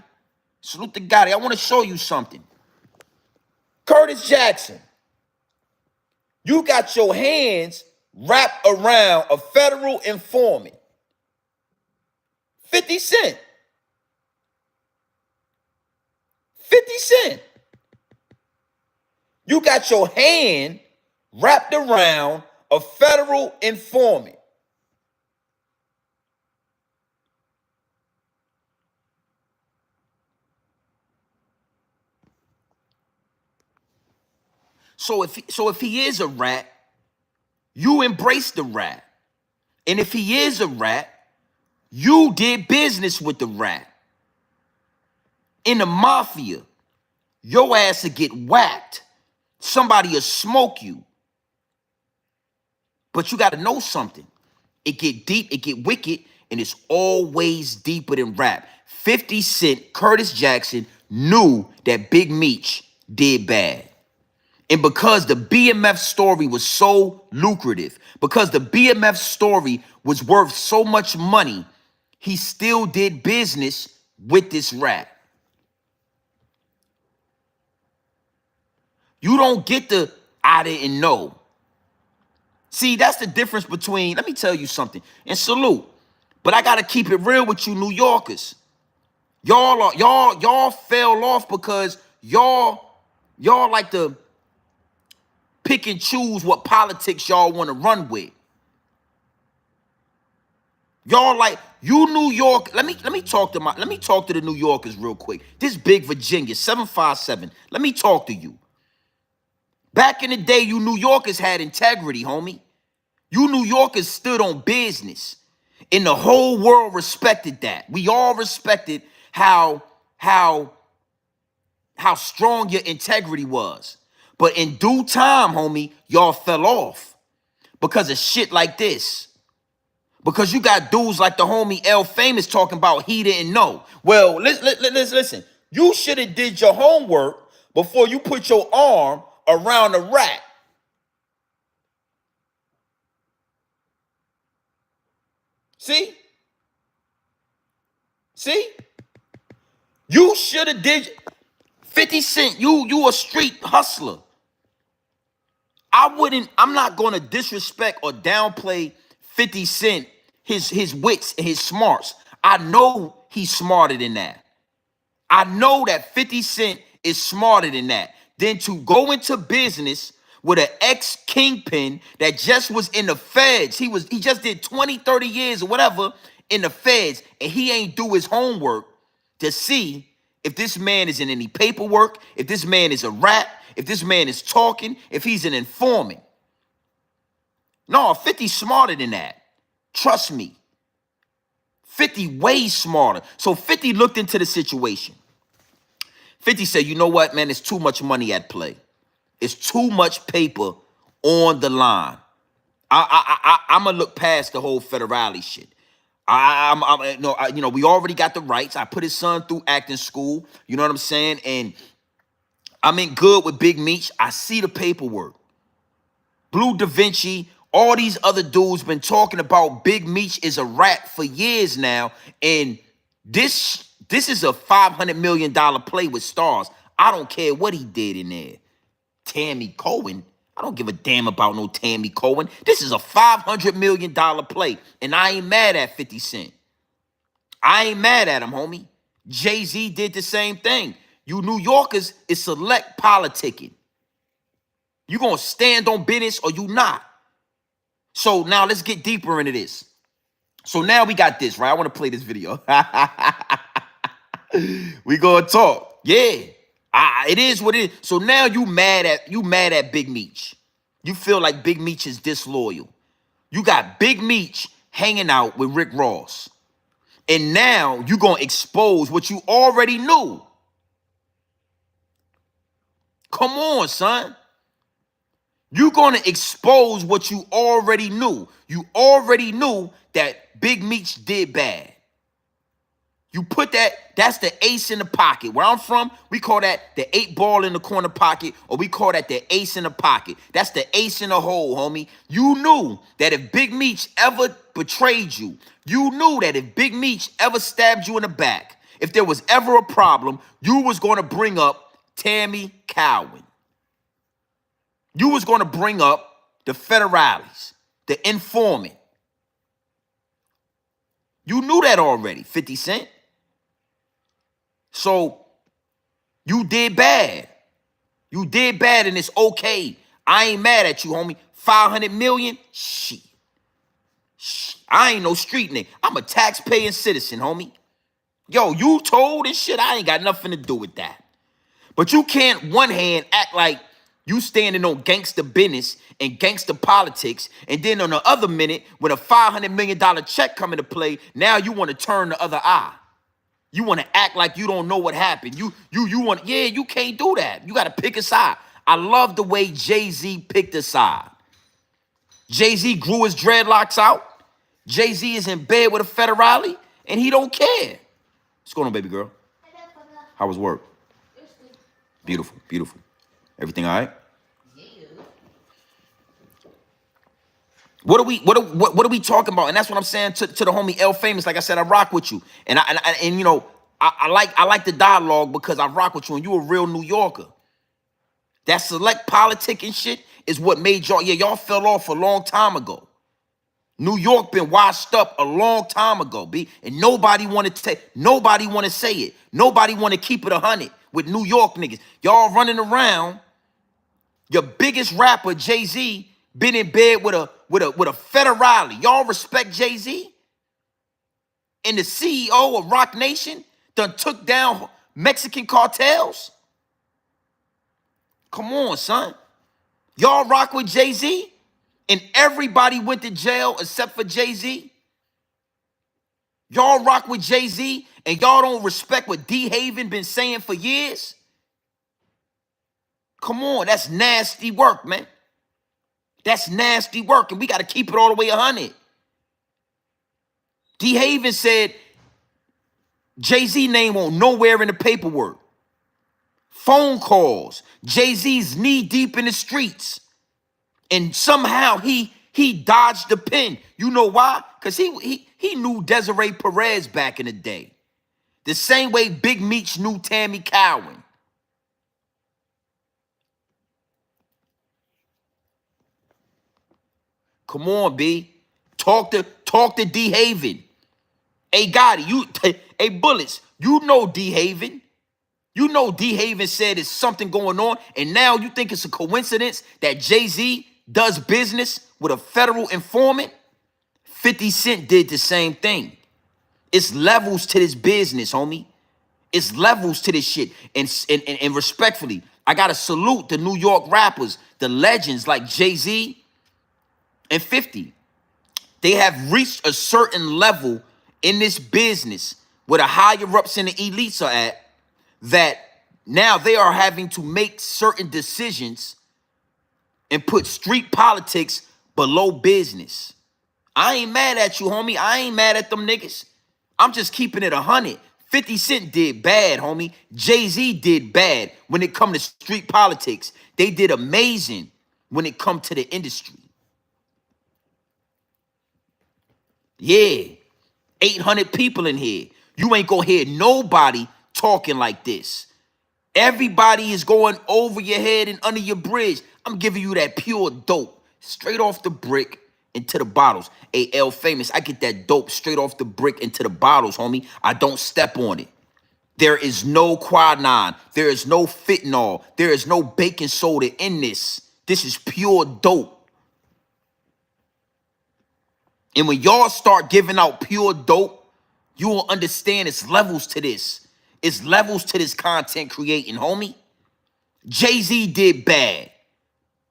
Salute to Gotti. I want to show you something. Curtis Jackson, you got your hands wrapped around a federal informant. 50 Cent. 50 Cent. You got your hand wrapped around a federal informant. So if he is a rat, you embrace the rat. And if he is a rat, you did business with the rat. In the mafia, your ass will get whacked. Somebody will smoke you. But you got to know something. It get deep, it get wicked, and it's always deeper than rap. 50 Cent, Curtis Jackson knew that Big Meech did bad. And because the BMF story was so lucrative, because the BMF story was worth so much money, he still did business with this rat. You don't get the I didn't know. See, that's the difference between, let me tell you something, and salute, but I gotta keep it real with you New Yorkers. Y'all fell off because y'all like to pick and choose what politics y'all want to run with. Y'all like, you New York, let me talk to the New Yorkers real quick. This Big Virginia 757. Let me talk to you. Back in the day, you New Yorkers had integrity, homie. You New Yorkers stood on business. And the whole world respected that. We all respected how strong your integrity was. But in due time, homie, y'all fell off because of shit like this. Because you got dudes like the homie L Famous talking about he didn't know. Well, listen. You should have did your homework before you put your arm around a rat. See? You should have did 50 Cent. You a street hustler. I'm not gonna disrespect or downplay 50 Cent, his wits and his smarts. I know he's smarter than that. I know that 50 Cent is smarter than that. Than to go into business with an ex-kingpin that just was in the feds. He just did 20, 30 years or whatever in the feds, and he ain't do his homework to see if this man is in any paperwork, if this man is a rat, if this man is talking, if he's an informant. No, 50 smarter than that. Trust me. 50 way smarter. So 50 looked into the situation. 50 said, you know what, man, it's too much money at play. It's too much paper on the line. I'm going to look past the whole federale shit. We already got the rights. I put his son through acting school. You know what I'm saying? And I'm in good with Big Meech. I see the paperwork. Blue Da Vinci, All these other dudes been talking about Big Meech is a rat for years now, and this is a $500 million play with stars. I don't care what he did in there. Tammy Cohen. I don't give a damn about no Tammy Cohen. This is a $500 million play, and I ain't mad at 50 Cent. I ain't mad at him, homie. Jay-Z did the same thing. You New Yorkers is select politicking. You gonna stand on business or you not? So now let's get deeper into this. So now we got this, right? I want to play this video. We gonna talk. Yeah. It is what it is. So now you mad at Big Meech. You feel like Big Meech is disloyal. You got Big Meech hanging out with Rick Ross. And now you gonna expose what you already knew. Come on, son. You're gonna expose what you already knew. You already knew that Big Meech did bad. You put that's the ace in the pocket. Where I'm from, we call that the 8-ball in the corner pocket, or we call that the ace in the pocket. That's the ace in the hole, homie. You knew that if Big Meech ever betrayed you, you knew that if Big Meech ever stabbed you in the back, if there was ever a problem, you was gonna bring up Tammy Cowan. You was gonna bring up the Federales, the Informant. You knew that already, 50 Cent. So you did bad. You did bad, and it's okay. I ain't mad at you, homie. 500 million? Shit. I ain't no street nigga. I'm a tax-paying citizen, homie. Yo, you told and shit. I ain't got nothing to do with that. But you can't, one hand, act like you standing on gangster business and gangster politics, and then on the other minute, when a $500 million check come into play, now you want to turn the other eye. You want to act like you don't know what happened. You can't do that. You got to pick a side. I love the way Jay-Z picked a side. Jay-Z grew his dreadlocks out. Jay-Z is in bed with a federale, and he don't care. What's going on, baby girl? How was work? Beautiful, beautiful. Everything all right? What are we talking about? And that's what I'm saying to the homie L Famous. Like I said, I rock with you, and you know I like the dialogue because I rock with you, and you a real New Yorker. That select politic and shit is what made y'all. Yeah, y'all fell off a long time ago. New York been washed up a long time ago, B, and nobody want to say it. Nobody want to keep it 100 with New York niggas. Y'all running around. Your biggest rapper, Jay-Z, been in bed with a federale. Y'all respect Jay-Z? And the CEO of Rock Nation done took down Mexican cartels? Come on, son. Y'all rock with Jay-Z? And everybody went to jail except for Jay-Z? Y'all rock with Jay-Z and y'all don't respect what D-Haven been saying for years? Come on, that's nasty work, man. That's nasty work, and we got to keep it all the way 100. D-Haven said Jay-Z name on nowhere in the paperwork. Phone calls. Jay-Z's knee deep in the streets. And somehow he dodged the pen. You know why? Because he knew Desiree Perez back in the day. The same way Big Meech knew Tammy Cowan. Come on, B. Talk to D-Haven. Hey, Gotti, hey, Bullets, you know D-Haven. You know D-Haven said there's something going on, and now you think it's a coincidence that Jay-Z does business with a federal informant? 50 Cent did the same thing. It's levels to this business, homie. It's levels to this shit. And respectfully, I got to salute the New York rappers, the legends like Jay-Z and 50. They have reached a certain level in this business where the higher-ups and the elites are at, that now they are having to make certain decisions and put street politics below business. I ain't mad at you, homie. I ain't mad at them niggas. I'm just keeping it 100. 50 Cent did bad, homie. Jay-Z did bad when it come to street politics. They did amazing when it come to the industry. Yeah, 800 people in here. You ain't gonna hear nobody talking like this. Everybody is going over your head and under your bridge. I'm giving you that pure dope, straight off the brick into the bottles. Hey, L Famous, I get that dope straight off the brick into the bottles, homie. I don't step on it. There is no quinine. There is no fentanyl. There is no baking soda in this. This is pure dope. And when y'all start giving out pure dope, you will understand it's levels to this. It's levels to this content creating, homie. Jay-Z did bad.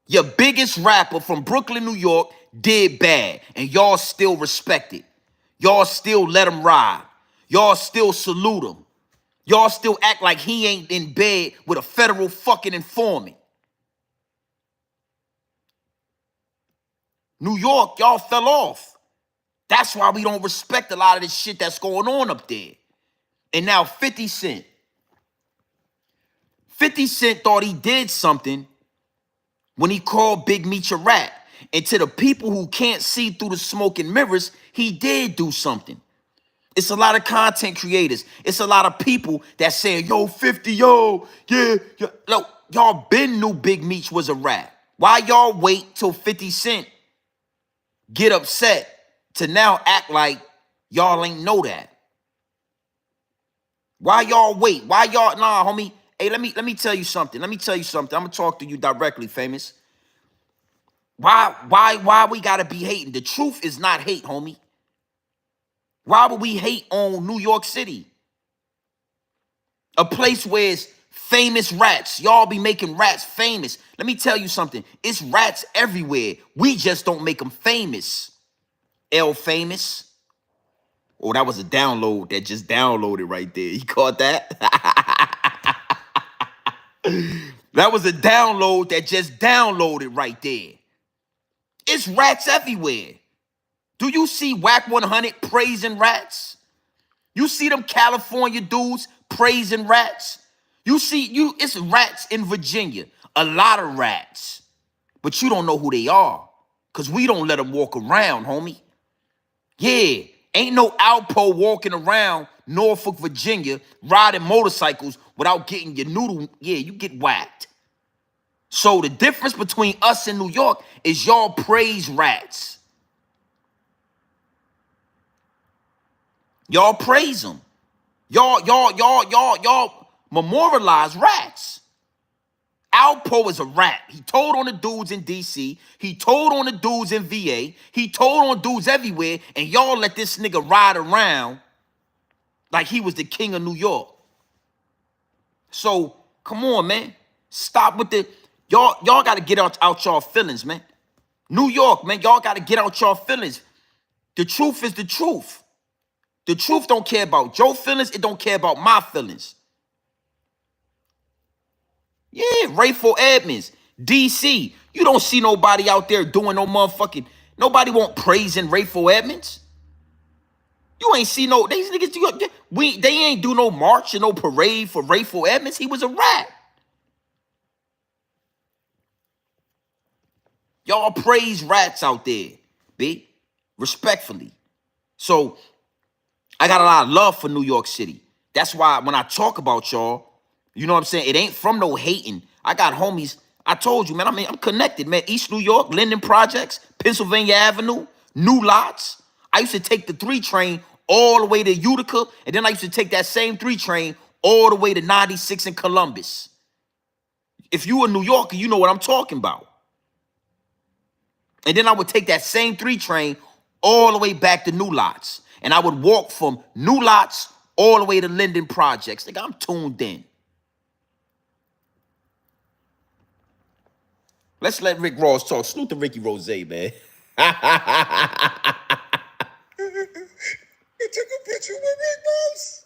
Your biggest rapper from Brooklyn, New York did bad. And y'all still respect it. Y'all still let him ride. Y'all still salute him. Y'all still act like he ain't in bed with a federal fucking informant. New York, y'all fell off. That's why we don't respect a lot of this shit that's going on up there. And now 50 Cent. 50 Cent thought he did something when he called Big Meech a rat. And to the people who can't see through the smoke and mirrors, he did do something. It's a lot of content creators. It's a lot of people that saying, yo, 50, yo, yeah. No, y'all been knew Big Meech was a rat. Why y'all wait till 50 Cent get upset to now act like y'all ain't know that? Why y'all wait? Why y'all, nah, homie. Hey, let me tell you something. I'm gonna talk to you directly, Famous. Why we gotta be hating? The truth is not hate, homie. Why would we hate on New York City? A place where it's famous rats. Y'all be making rats famous. Let me tell you something. It's rats everywhere. We just don't make them famous. L Famous. Oh, that was a download that just downloaded right there. You caught that? That was a download that just downloaded right there. It's rats everywhere. Do you see Whack 100 praising rats? You see them California dudes praising rats? It's rats in Virginia. A lot of rats. But you don't know who they are. Because we don't let them walk around, homie. Yeah, ain't no Alpo walking around Norfolk, Virginia, riding motorcycles without getting your noodle. Yeah, you get whacked. So the difference between us and New York is y'all praise rats. Y'all praise them. Y'all memorialize rats. Alpo is a rat. He told on the dudes in DC. He told on the dudes in VA. He told on dudes everywhere. And y'all let this nigga ride around like he was the king of New York. So, come on, man. Stop with the... Y'all got to get out y'all feelings, man. New York, man, y'all got to get out y'all feelings. The truth is the truth. The truth don't care about your feelings. It don't care about my feelings. Yeah, Rayful Edmonds, DC. You don't see nobody out there doing no motherfucking... Nobody won't praising Rayful Edmonds. You ain't see no... These niggas... They ain't do no march or no parade for Rayful Edmonds. He was a rat. Y'all praise rats out there, B. Respectfully. So, I got a lot of love for New York City. That's why when I talk about y'all, you know what I'm saying? It ain't from no hating. I got homies. I told you, man, I'm connected, man. East New York, Linden Projects, Pennsylvania Avenue, New Lots. I used to take the 3 train all the way to Utica, and then I used to take that same 3 train all the way to 96 in Columbus. If you a New Yorker, you know what I'm talking about. And then I would take that same 3 train all the way back to New Lots. And I would walk from New Lots all the way to Linden Projects. Nigga, I'm tuned in. Let's let Rick Ross talk. Salute to Ricky Rose, man. You took a picture with Rick Ross?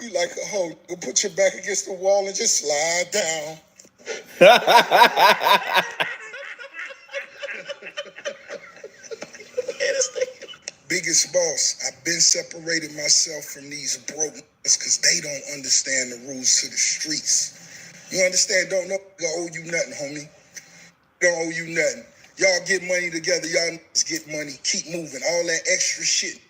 You like a hoe. You put your back against the wall and just slide down. Biggest boss, I've been separating myself from these broke because they don't understand the rules to the streets. You understand? Don't owe you nothing, homie. Don't owe you nothing. Y'all get money together. Y'all niggas get money. Keep moving. All that extra shit.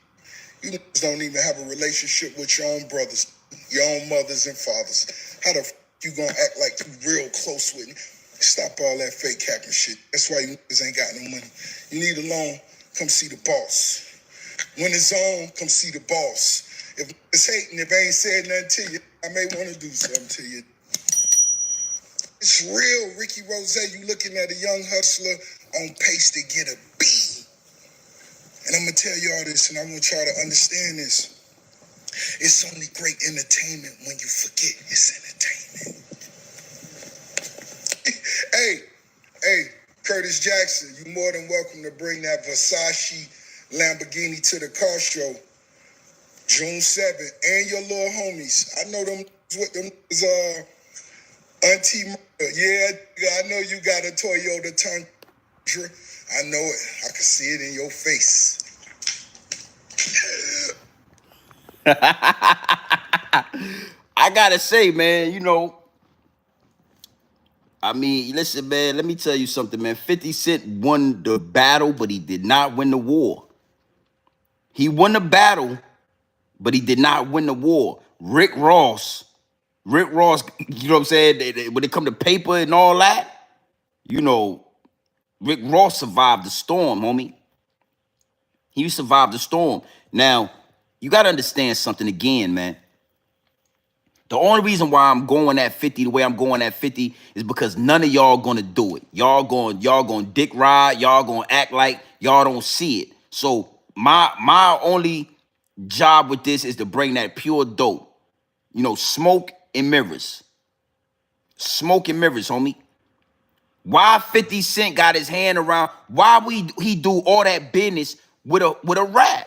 You niggas don't even have a relationship with your own brothers, your own mothers and fathers. How the you gonna act like you real close with me? Stop all that fake capping shit. That's why you niggas ain't got no money. You need a loan, come see the boss. When it's on, come see the boss. If it's hating, if I ain't said nothing to you, I may want to do something to you. It's real, Ricky Rose. You looking at a young hustler on pace to get a B. And I'm going to tell y'all this, and I want y'all to understand this. It's only great entertainment when you forget it's entertainment. Hey, Curtis Jackson, you're more than welcome to bring that Versace Lamborghini to the car show June 7th, and your little homies. I know them with them Auntie Murder. Yeah, I know you got a Toyota Tundra. I know it. I can see it in your face. I gotta say, man, you know, I mean, listen, man, let me tell you something, man. 50 Cent won the battle, but he did not win the war. He won the battle, but he did not win the war. Rick Ross, you know what I'm saying? When it come to paper and all that, you know, Rick Ross survived the storm, homie. He survived the storm. Now, you got to understand something again, man. The only reason why I'm going at 50 the way I'm going at 50 is because none of y'all gonna do it. Y'all going dick ride. Y'all gonna act like y'all don't see it. So my only job with this is to bring that pure dope. You know, smoke and mirrors. Smoke and mirrors, homie. Why 50 Cent got his hand around? Why he do all that business with a rap?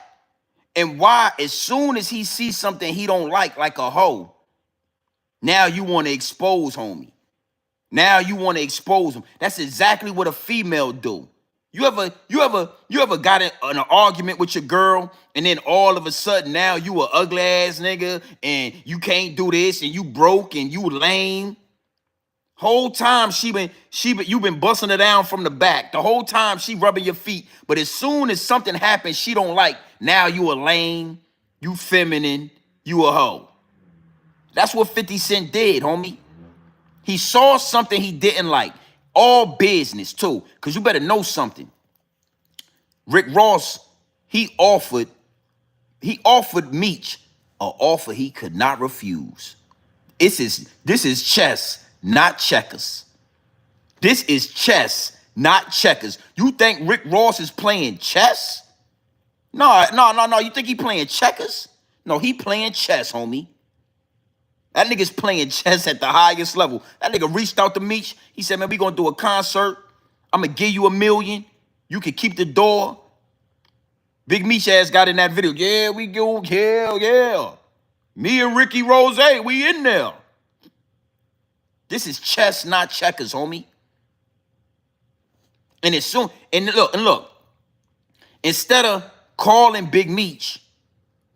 And why as soon as he sees something he don't like a hoe, now you want to expose homie. Now you want to expose him. That's exactly what a female do. You ever got in an argument with your girl and then all of a sudden now you a ugly ass nigga and you can't do this and you broke and you lame? Whole time you been busting her down from the back. The whole time she rubbing your feet. But as soon as something happens she don't like, now you a lame, you feminine, you a hoe. That's what 50 Cent did, homie. He saw something he didn't like. All business, too. Because you better know something. Rick Ross, he offered Meech an offer he could not refuse. This is chess, not checkers. This is chess, not checkers. You think Rick Ross is playing chess? No. You think he playing checkers? No, he playing chess, homie. That nigga's playing chess at the highest level. That nigga reached out to Meech. He said, man, we gonna do a concert. I'm gonna give you $1 million. You can keep the door. Big Meech ass got in that video. Yeah, we go, yeah. Me and Ricky Rose, we in there. This is chess, not checkers, homie. And it's soon, and look, instead of calling Big Meech,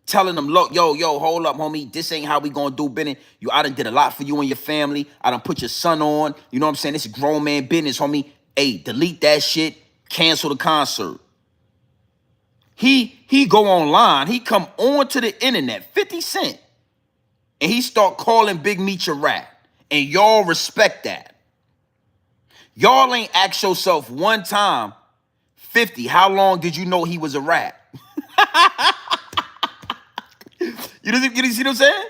telling them, look, yo, hold up, homie. This ain't how we gonna do business. I done did a lot for you and your family. I done put your son on. You know what I'm saying? This is grown man business, homie. Hey, delete that shit. Cancel the concert. He go online. He come on to the internet, 50 Cent. And he start calling Big Meech a rat. And y'all respect that. Y'all ain't asked yourself one time, 50, how long did you know he was a rat? You see what I'm saying?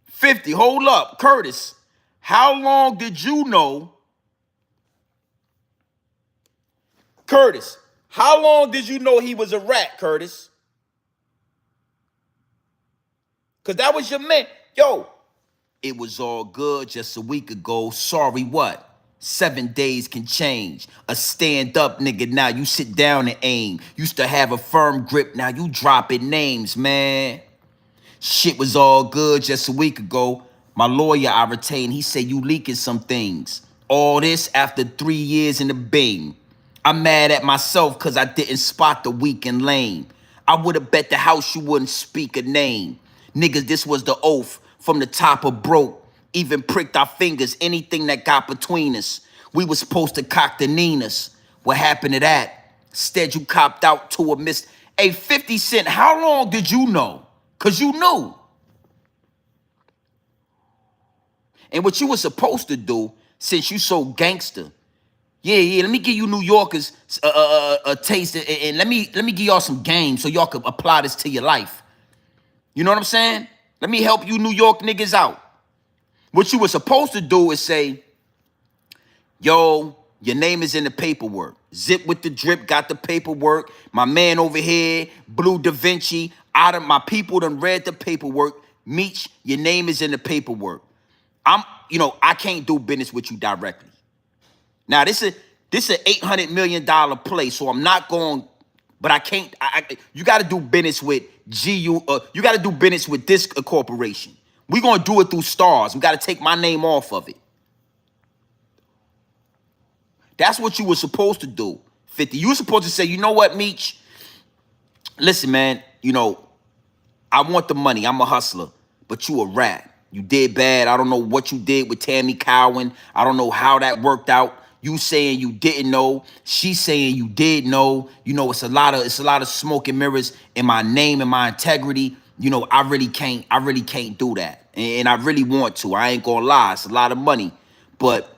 50, hold up. Curtis, how long did you know? Curtis, how long did you know he was a rat, Curtis? Because that was your man. Yo, it was all good just a week ago. Sorry, what? 7 days can change. A stand-up nigga, now you sit down and aim. Used to have a firm grip, now you dropping names, man. Shit was all good just a week ago. My lawyer I retained, he said you leaking some things. All this after 3 years in the Bing. I'm mad at myself because I didn't spot the weak and lame. I would have bet the house you wouldn't speak a name. Niggas, this was the oath from the top of broke. Even pricked our fingers, anything that got between us. We was supposed to cock the Ninas. What happened to that? Instead, you copped out to a miss. Hey, 50 Cent, how long did you know? Because you knew. And what you were supposed to do, since you so gangster, yeah, let me give you New Yorkers a taste, and let me give y'all some game so y'all could apply this to your life. You know what I'm saying? Let me help you New York niggas out. What you were supposed to do is say, yo, your name is in the paperwork. Zip with the drip got the paperwork. My man over here, Blue Da Vinci, out of my people done read the paperwork. Meech, your name is in the paperwork. I can't do business with you directly. Now, this is an $800 million play, so I'm not going, but I can't, you got to do business with you got to do business with this corporation. We're going to do it through stars. We got to take my name off of it. That's what you were supposed to do, 50. You were supposed to say, you know what, Meech? Listen, man, I want the money. I'm a hustler, but you a rat. You did bad. I don't know what you did with Tammy Cowan. I don't know how that worked out. You saying you didn't know. She saying you did know. It's a lot of smoke and mirrors in my name and my integrity. I really can't do that. And I really want to. I ain't gonna lie. It's a lot of money. But,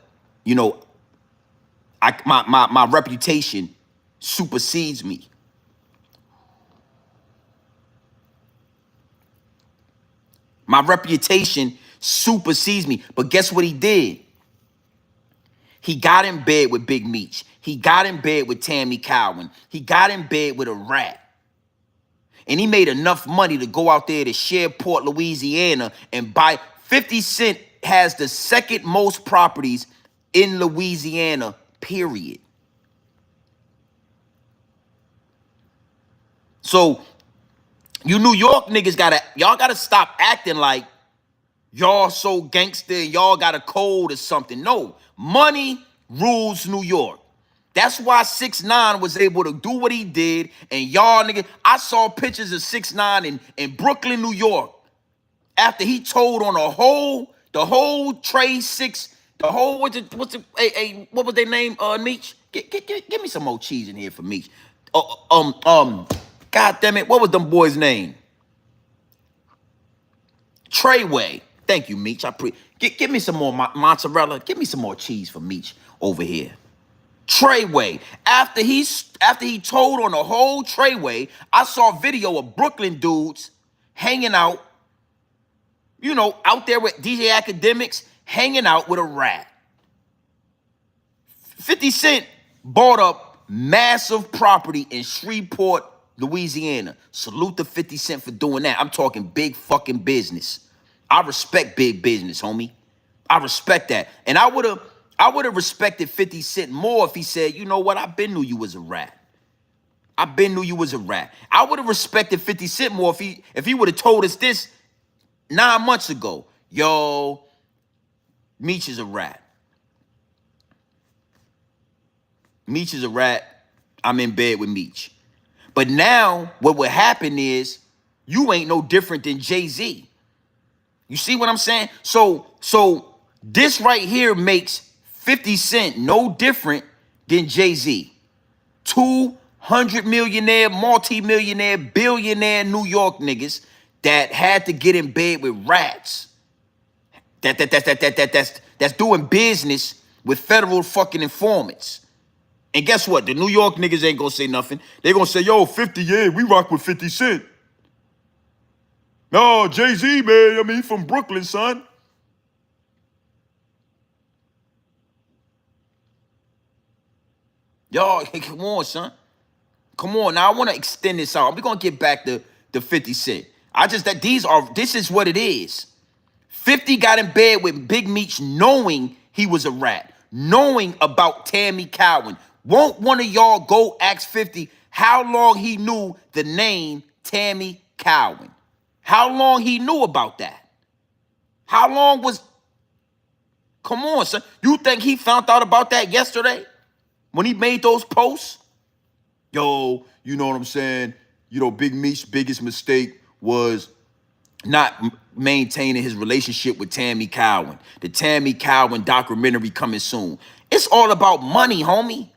my reputation supersedes me. My reputation supersedes me. But guess what he did? He got in bed with Big Meech. He got in bed with Tammy Cowan. He got in bed with a rat. And he made enough money to go out there to Shreveport, Louisiana, and buy. 50 Cent has the second most properties in Louisiana, period. So you New York niggas y'all gotta stop acting like y'all so gangster, y'all got a code or something. No, money rules New York. That's why 6ix9ine was able to do what he did. And y'all niggas, I saw pictures of 6ix9ine in Brooklyn, New York, after he told on the whole Trey Six, the whole what was their name? Meech. Give me some more cheese in here for Meech. God damn it, what was them boys' name? Treyway. Thank you, Meech. Give me some more mozzarella. Give me some more cheese for Meech over here. Treyway. After he told on the whole Treyway, I saw a video of Brooklyn dudes hanging out, out there with DJ Academics, hanging out with a rat. 50 Cent bought up massive property in Shreveport, Louisiana. Salute to 50 Cent for doing that. I'm talking big fucking business. I respect big business, homie. I respect that. And I would have respected 50 Cent more if he said, you know what, I been knew you was a rat. I been knew you was a rat. I would have respected 50 Cent more if he would have told us this 9 months ago. Yo, Meech is a rat. Meech is a rat. I'm in bed with Meech. But now what would happen is you ain't no different than Jay-Z. You see what I'm saying? So this right here makes 50 Cent no different than Jay-Z. 200 millionaire, multi-millionaire, billionaire New York niggas that had to get in bed with rats. That's doing business with federal fucking informants. And guess what? The New York niggas ain't gonna say nothing. They gonna say, yo, 50, yeah, we rock with 50 Cent. No, Jay-Z, man, I mean, he from Brooklyn, son. Y'all, come on, son. Come on, now I wanna extend this out. We're gonna get back to 50 Cent. This is what it is. 50 got in bed with Big Meech knowing he was a rat, knowing about Tammy Cowan. Won't one of y'all go ask 50 how long he knew the name Tammy Cowan? How long he knew about that? How long was... Come on, son. You think he found out about that yesterday when he made those posts? Yo, you know what I'm saying? Big Meech's biggest mistake was not maintaining his relationship with Tammy Cowan. The Tammy Cowan documentary coming soon. It's all about money, homie.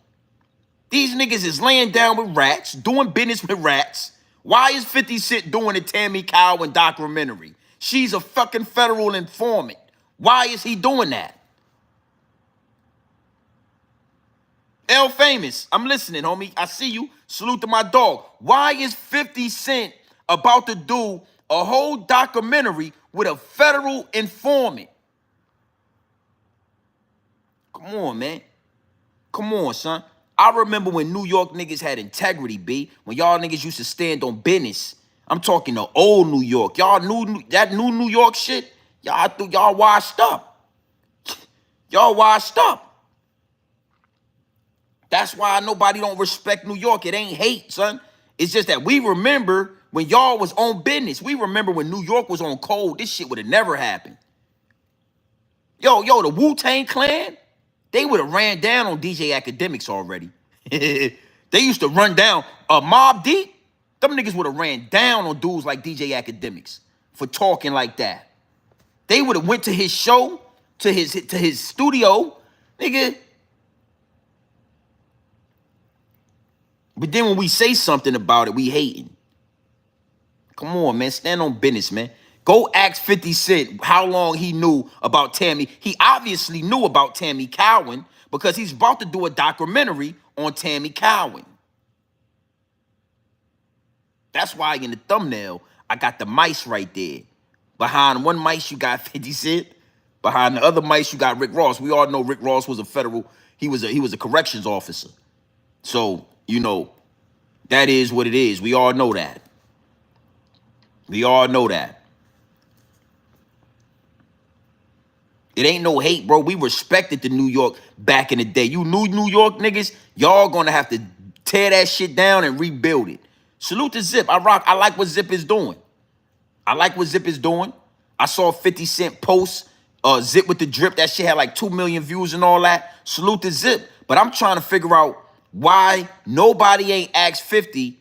These niggas is laying down with rats, doing business with rats. Why is 50 Cent doing the Tammy Cowan documentary? She's a fucking federal informant. Why is he doing that? L Famous, I'm listening, homie. I see you. Salute to my dog. Why is 50 Cent about to do a whole documentary with a federal informant? Come on, man. Come on, son. I remember when New York niggas had integrity, B. When y'all niggas used to stand on business. I'm talking the old New York. Y'all knew that new New York shit? Y'all washed up. Y'all washed up. That's why nobody don't respect New York. It ain't hate, son. It's just that we remember when y'all was on business. We remember when New York was on cold. This shit would have never happened. Yo, the Wu-Tang Clan, they would have ran down on DJ Academics already. They used to run down a Mob Deep. Them niggas would have ran down on dudes like DJ Academics for talking like that. They would have went to his show, to his studio, nigga. But then when we say something about it, we hating. Come on, man. Stand on business, man. Go ask 50 Cent how long he knew about Tammy. He obviously knew about Tammy Cowan because he's about to do a documentary on Tammy Cowan. That's why in the thumbnail, I got the mice right there. Behind one mice, you got 50 Cent. Behind the other mice, you got Rick Ross. We all know Rick Ross was a federal, he was a corrections officer. So, you know, that is what it is. We all know that. We all know that. It ain't no hate, bro. We respected the New York back in the day. You New York niggas, y'all gonna have to tear that shit down and rebuild it. Salute to Zip. I like what Zip is doing. I like what Zip is doing. I saw 50 Cent post Zip with the drip. That shit had like 2 million views and all that. Salute to Zip. But I'm trying to figure out why nobody ain't asked 50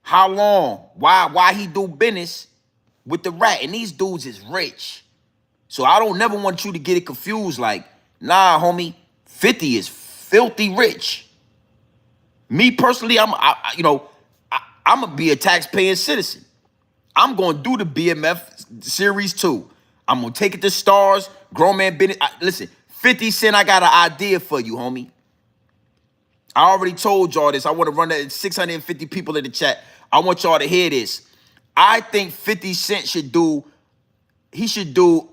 how long, why he do business with the rat. And these dudes is rich. So I don't never want you to get it confused like, nah, homie, 50 is filthy rich. Me personally, I'm gonna be a taxpaying citizen. I'm gonna do the BMF series 2. I'm gonna take it to stars, grown man business. Listen, 50 Cent, I got an idea for you, homie. I already told y'all this. I want to run that 650 people in the chat. I want y'all to hear this. I think 50 Cent should do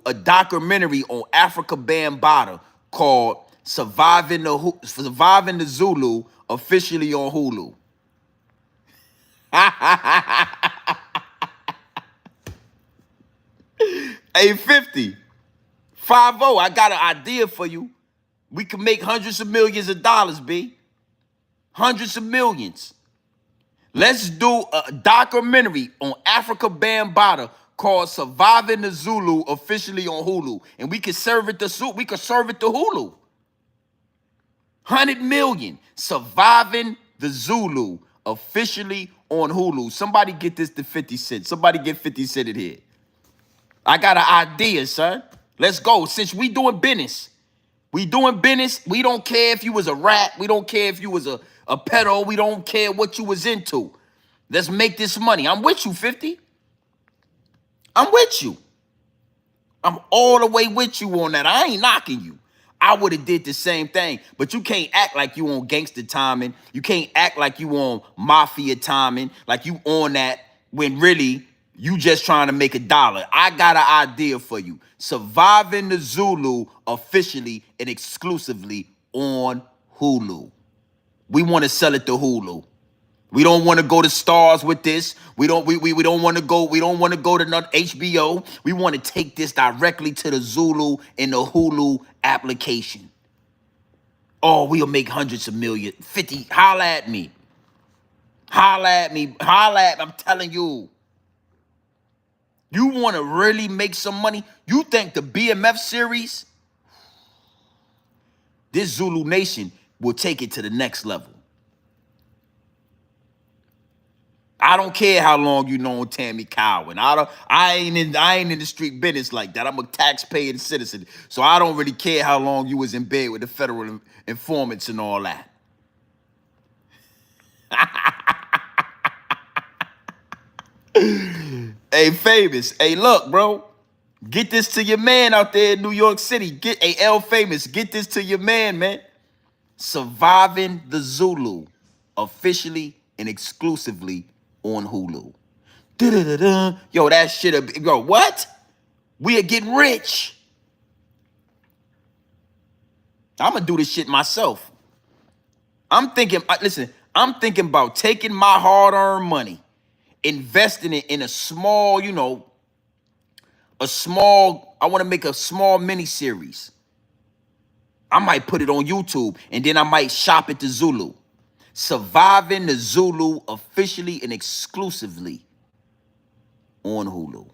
a documentary on Africa Bambaataa called Surviving the Zulu, officially on Hulu. Hey, 50, 5-0, I got an idea for you. We can make hundreds of millions of dollars, B. Hundreds of millions. Let's do a documentary on Africa Bambaataa called Surviving the Zulu, officially on Hulu. And we can serve it to Hulu. 100 million. Surviving the Zulu, officially on Hulu. Somebody get this to 50 Cent. Somebody get 50 Cent in here. I got an idea, son. Let's go. Since we doing business. We don't care if you was a rat. We don't care if you was a pedo. We don't care what you was into. Let's make this money. I'm with you, 50. I'm with you. I'm all the way with you on that. I ain't knocking you. I would have did the same thing. But you can't act like you on gangster timing. You can't act like you on mafia timing. Like you on that when really you just trying to make $1. I got an idea for you. Surviving the Zulu, officially and exclusively on Hulu. We want to sell it to Hulu. We don't want to go to Stars with this. We don't want to go to HBO. We want to take this directly to the Zulu in the Hulu application. Oh, we'll make hundreds of millions. 50, holla at me. I'm telling you. You want to really make some money? You think the BMF series, this Zulu Nation will take it to the next level. I don't care how long you known Tammy Cowan. I ain't in the street business like that. I'm a taxpaying citizen. So I don't really care how long you was in bed with the federal informants and all that. Hey, Famous. Hey, look, bro. Get this to your man out there in New York City. Get a L Famous. Get this to your man. Surviving the Zulu, officially and exclusively on Hulu. Da-da-da-da. Yo, that shit. Yo, what? We are getting rich. I'm gonna do this shit myself. I'm thinking. Listen. I'm thinking about taking my hard-earned money, investing it in a small, I want to make a small mini series. I might put it on YouTube and then I might shop it to Zulu. Surviving the Zulu, officially and exclusively on Hulu.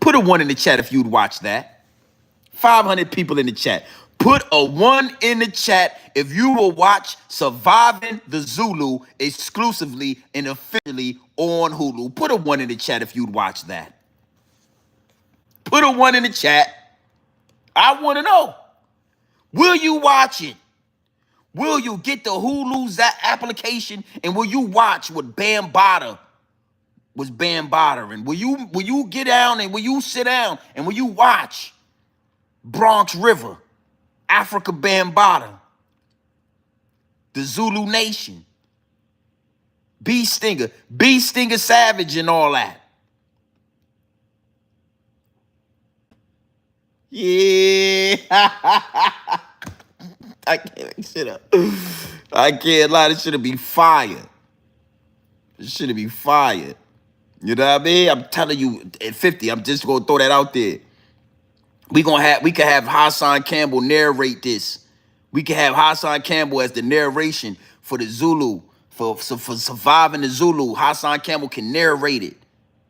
Put a 1 in the chat if you'd watch that. 500 people in the chat. Put a 1 in the chat if you will watch Surviving the Zulu exclusively and officially on Hulu. Put a 1 in the chat if you'd watch that. Put a 1 in the chat. I want to know. Will you watch it? Will you get the Hulu application and will you watch what Bambaataa was Bambaatering? Will you get down and will you sit down and will you watch Bronx River, Africa Bambaataa, the Zulu Nation, B Stinger Savage and all that? Yeah. I can't make shit up. I can't lie. This should be fire. This should be fire. You know what I mean? I'm telling you, at 50, I'm just gonna throw that out there. We can have Hassan Campbell narrate this. We can have Hassan Campbell as the narration for the Zulu, for surviving the Zulu. Hassan Campbell can narrate it.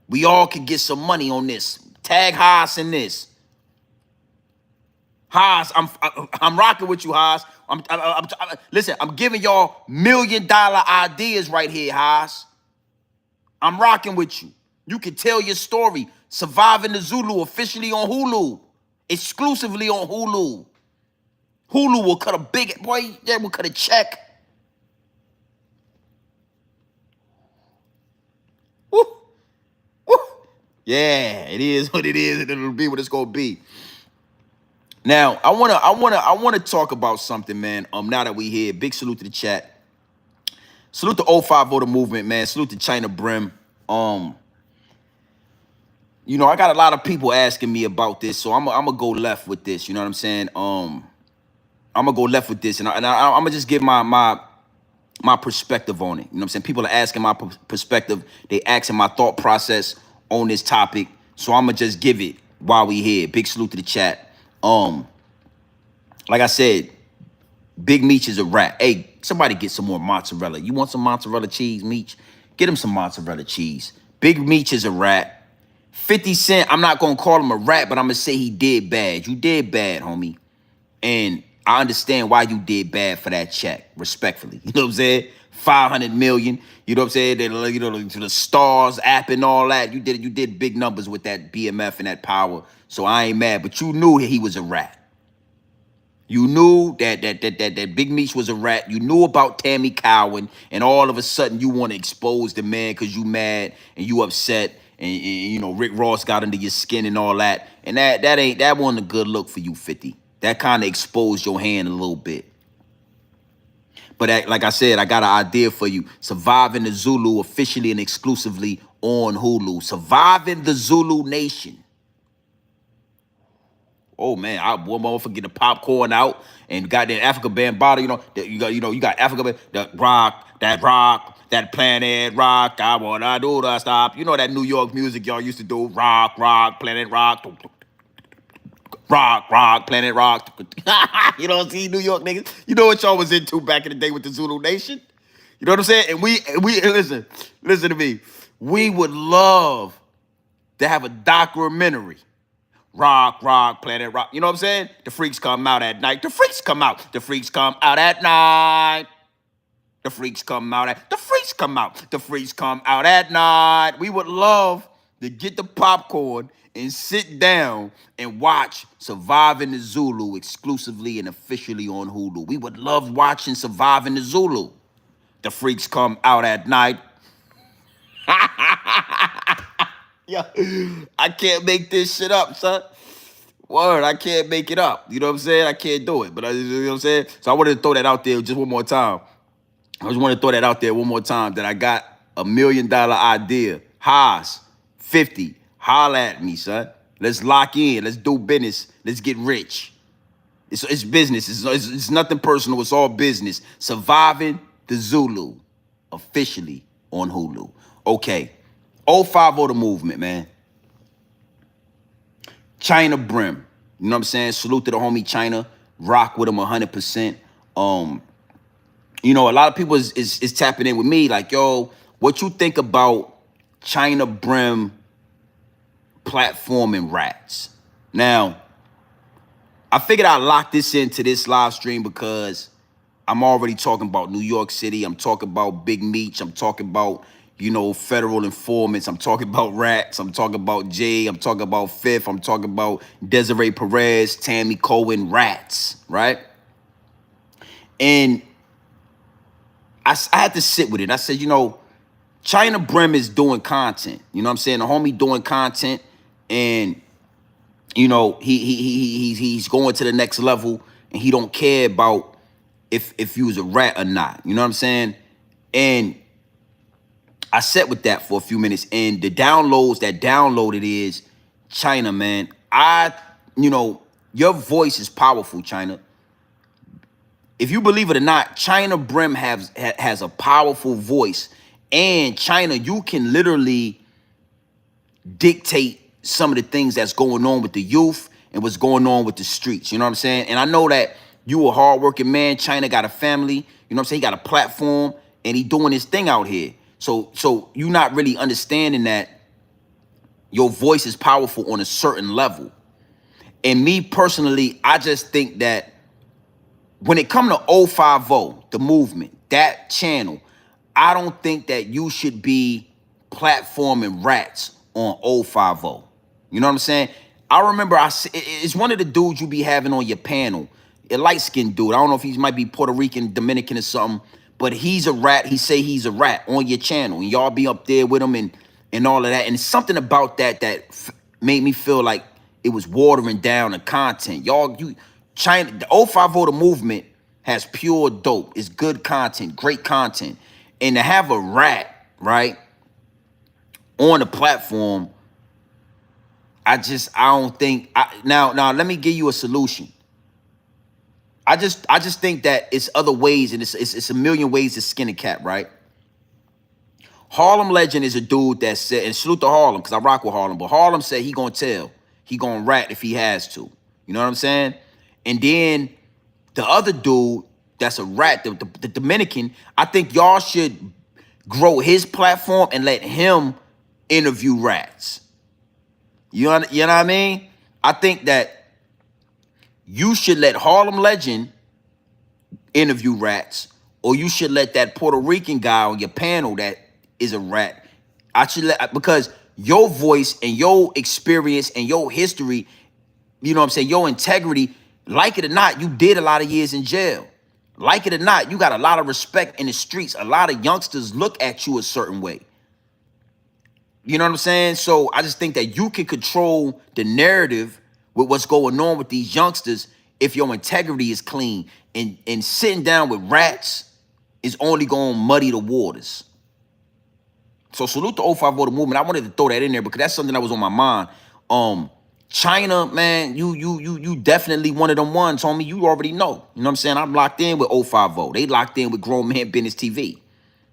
We all can get some money on this. Tag Haas in this. Haas, I'm rocking with you, Haas. Listen, I'm giving y'all $1 million ideas right here, Haas. I'm rocking with you. You can tell your story. Surviving the Zulu, officially on Hulu. Exclusively on Hulu. Hulu will cut a big, boy, they will cut a check. Woo, woo. Yeah, it is what it is, and it'll be what it's gonna be. Now, I wanna talk about something, man. Now that we here, big salute to the chat. Salute to 05 voter movement, man. Salute to China Brim. I got a lot of people asking me about this, so I'm gonna go left with this. You know what I'm saying? I'm gonna go left with this, and I'm gonna just give my perspective on it. You know what I'm saying? People are asking my perspective. They asking my thought process on this topic, so I'm gonna just give it while we here. Big salute to the chat. Like I said, Big Meech is a rat. Hey, somebody get some more mozzarella. You want some mozzarella cheese, Meech? Get him some mozzarella cheese. Big Meech is a rat. 50 Cent, I'm not going to call him a rat, but I'm going to say he did bad. You did bad, homie. And I understand why you did bad for that check, respectfully. You know what I'm saying? 500 million. You know what I'm saying? To the Stars app and all that. You did big numbers with that BMF and that power. So I ain't mad, but you knew he was a rat. You knew that Big Meech was a rat. You knew about Tammy Cowan, and all of a sudden you want to expose the man because you mad and you upset, and Rick Ross got under your skin and all that. And that wasn't a good look for you, 50. That kind of exposed your hand a little bit. But like I said, I got an idea for you. Surviving the Zulu, officially and exclusively on Hulu. Surviving the Zulu Nation. Oh man, one motherfucker get the popcorn out and got that Africa Bambaataa. You got Africa, that that planet rock. I wanna do the stop. You know that New York music y'all used to do. Rock, planet rock. Rock, planet rock. You know what I'm saying, New York niggas? You know what y'all was into back in the day with the Zulu Nation? You know what I'm saying? And we listen to me. We would love to have a documentary. Rock, planet rock. You know what I'm saying? The freaks come out at night. The freaks come out. The freaks come out at night. The freaks come out at the freaks come out at night. We would love to get the popcorn and sit down and watch Surviving the Zulu exclusively and officially on Hulu. We would love watching Surviving the Zulu. The freaks come out at night. Yeah, I can't make this shit up, son. Word, I can't make it up. You know what I'm saying? I can't do it. But you know what I'm saying? So I wanted to throw that out there just one more time. I just want to throw that out there one more time that I got $1 million idea. Haas, 50. Holla at me, son. Let's lock in. Let's do business. Let's get rich. It's business. It's nothing personal. It's all business. Surviving the Zulu, officially on Hulu. Okay. 050 the movement, man. China Brim. You know what I'm saying? Salute to the homie China. Rock with him 100%. You know, a lot of people is tapping in with me like, yo, what you think about China Brim platforming rats? Now, I figured I'd lock this into this live stream because I'm already talking about New York City. I'm talking about Big Meech. I'm talking about, you know, federal informants. I'm talking about rats. I'm talking about Jay. I'm talking about Fifth. I'm talking about Desiree Perez, Tammy Cohen, rats, right? And I had to sit with it. I said, you know, China Brim is doing content. You know what I'm saying? The homie doing content, and you know he's going to the next level, and he don't care about if you was a rat or not. You know what I'm saying? And I sat with that for a few minutes, and the downloads that downloaded is China, man. You know, your voice is powerful, China. If you believe it or not, China Brim has a powerful voice. And China, you can literally dictate some of the things that's going on with the youth and what's going on with the streets. You know what I'm saying? And I know that you a hardworking man. China got a family. You know what I'm saying? He got a platform, and he doing his thing out here. So you not really understanding that your voice is powerful on a certain level. And me personally, I just think that when it comes to 050, the movement, that channel, I don't think that you should be platforming rats on 050. You know what I'm saying? I remember it's one of the dudes you be having on your panel, a light-skinned dude. I don't know if he might be Puerto Rican, Dominican or something, but he's a rat. He say he's a rat on your channel, and y'all be up there with him and all of that. And something about that made me feel like it was watering down the content. China, the 050 the movement has pure dope. It's good content, great content. And to have a rat, right, on the platform, I don't think, now let me give you a solution. I just think that it's other ways, and it's a million ways to skin a cat, right? Harlem Legend is a dude that said, and salute to Harlem, because I rock with Harlem, but Harlem said he gonna tell. He gonna rat if he has to. You know what I'm saying? And then the other dude that's a rat, the Dominican, I think y'all should grow his platform and let him interview rats. You know what I mean? I think that you should let Harlem Legend interview rats, or you should let that Puerto Rican guy on your panel that is a rat. Because your voice and your experience and your history, you know what I'm saying, your integrity, like it or not, you did a lot of years in jail. Like it or not, you got a lot of respect in the streets. A lot of youngsters look at you a certain way. You know what I'm saying? So I just think that you can control the narrative with what's going on with these youngsters if your integrity is clean. And sitting down with rats is only going to muddy the waters. So salute to 050 the movement. I wanted to throw that in there because that's something that was on my mind. China, man, you definitely one of them ones, homie. You already know. You know what I'm saying? I'm locked in with 050. They locked in with Grown Man Business TV.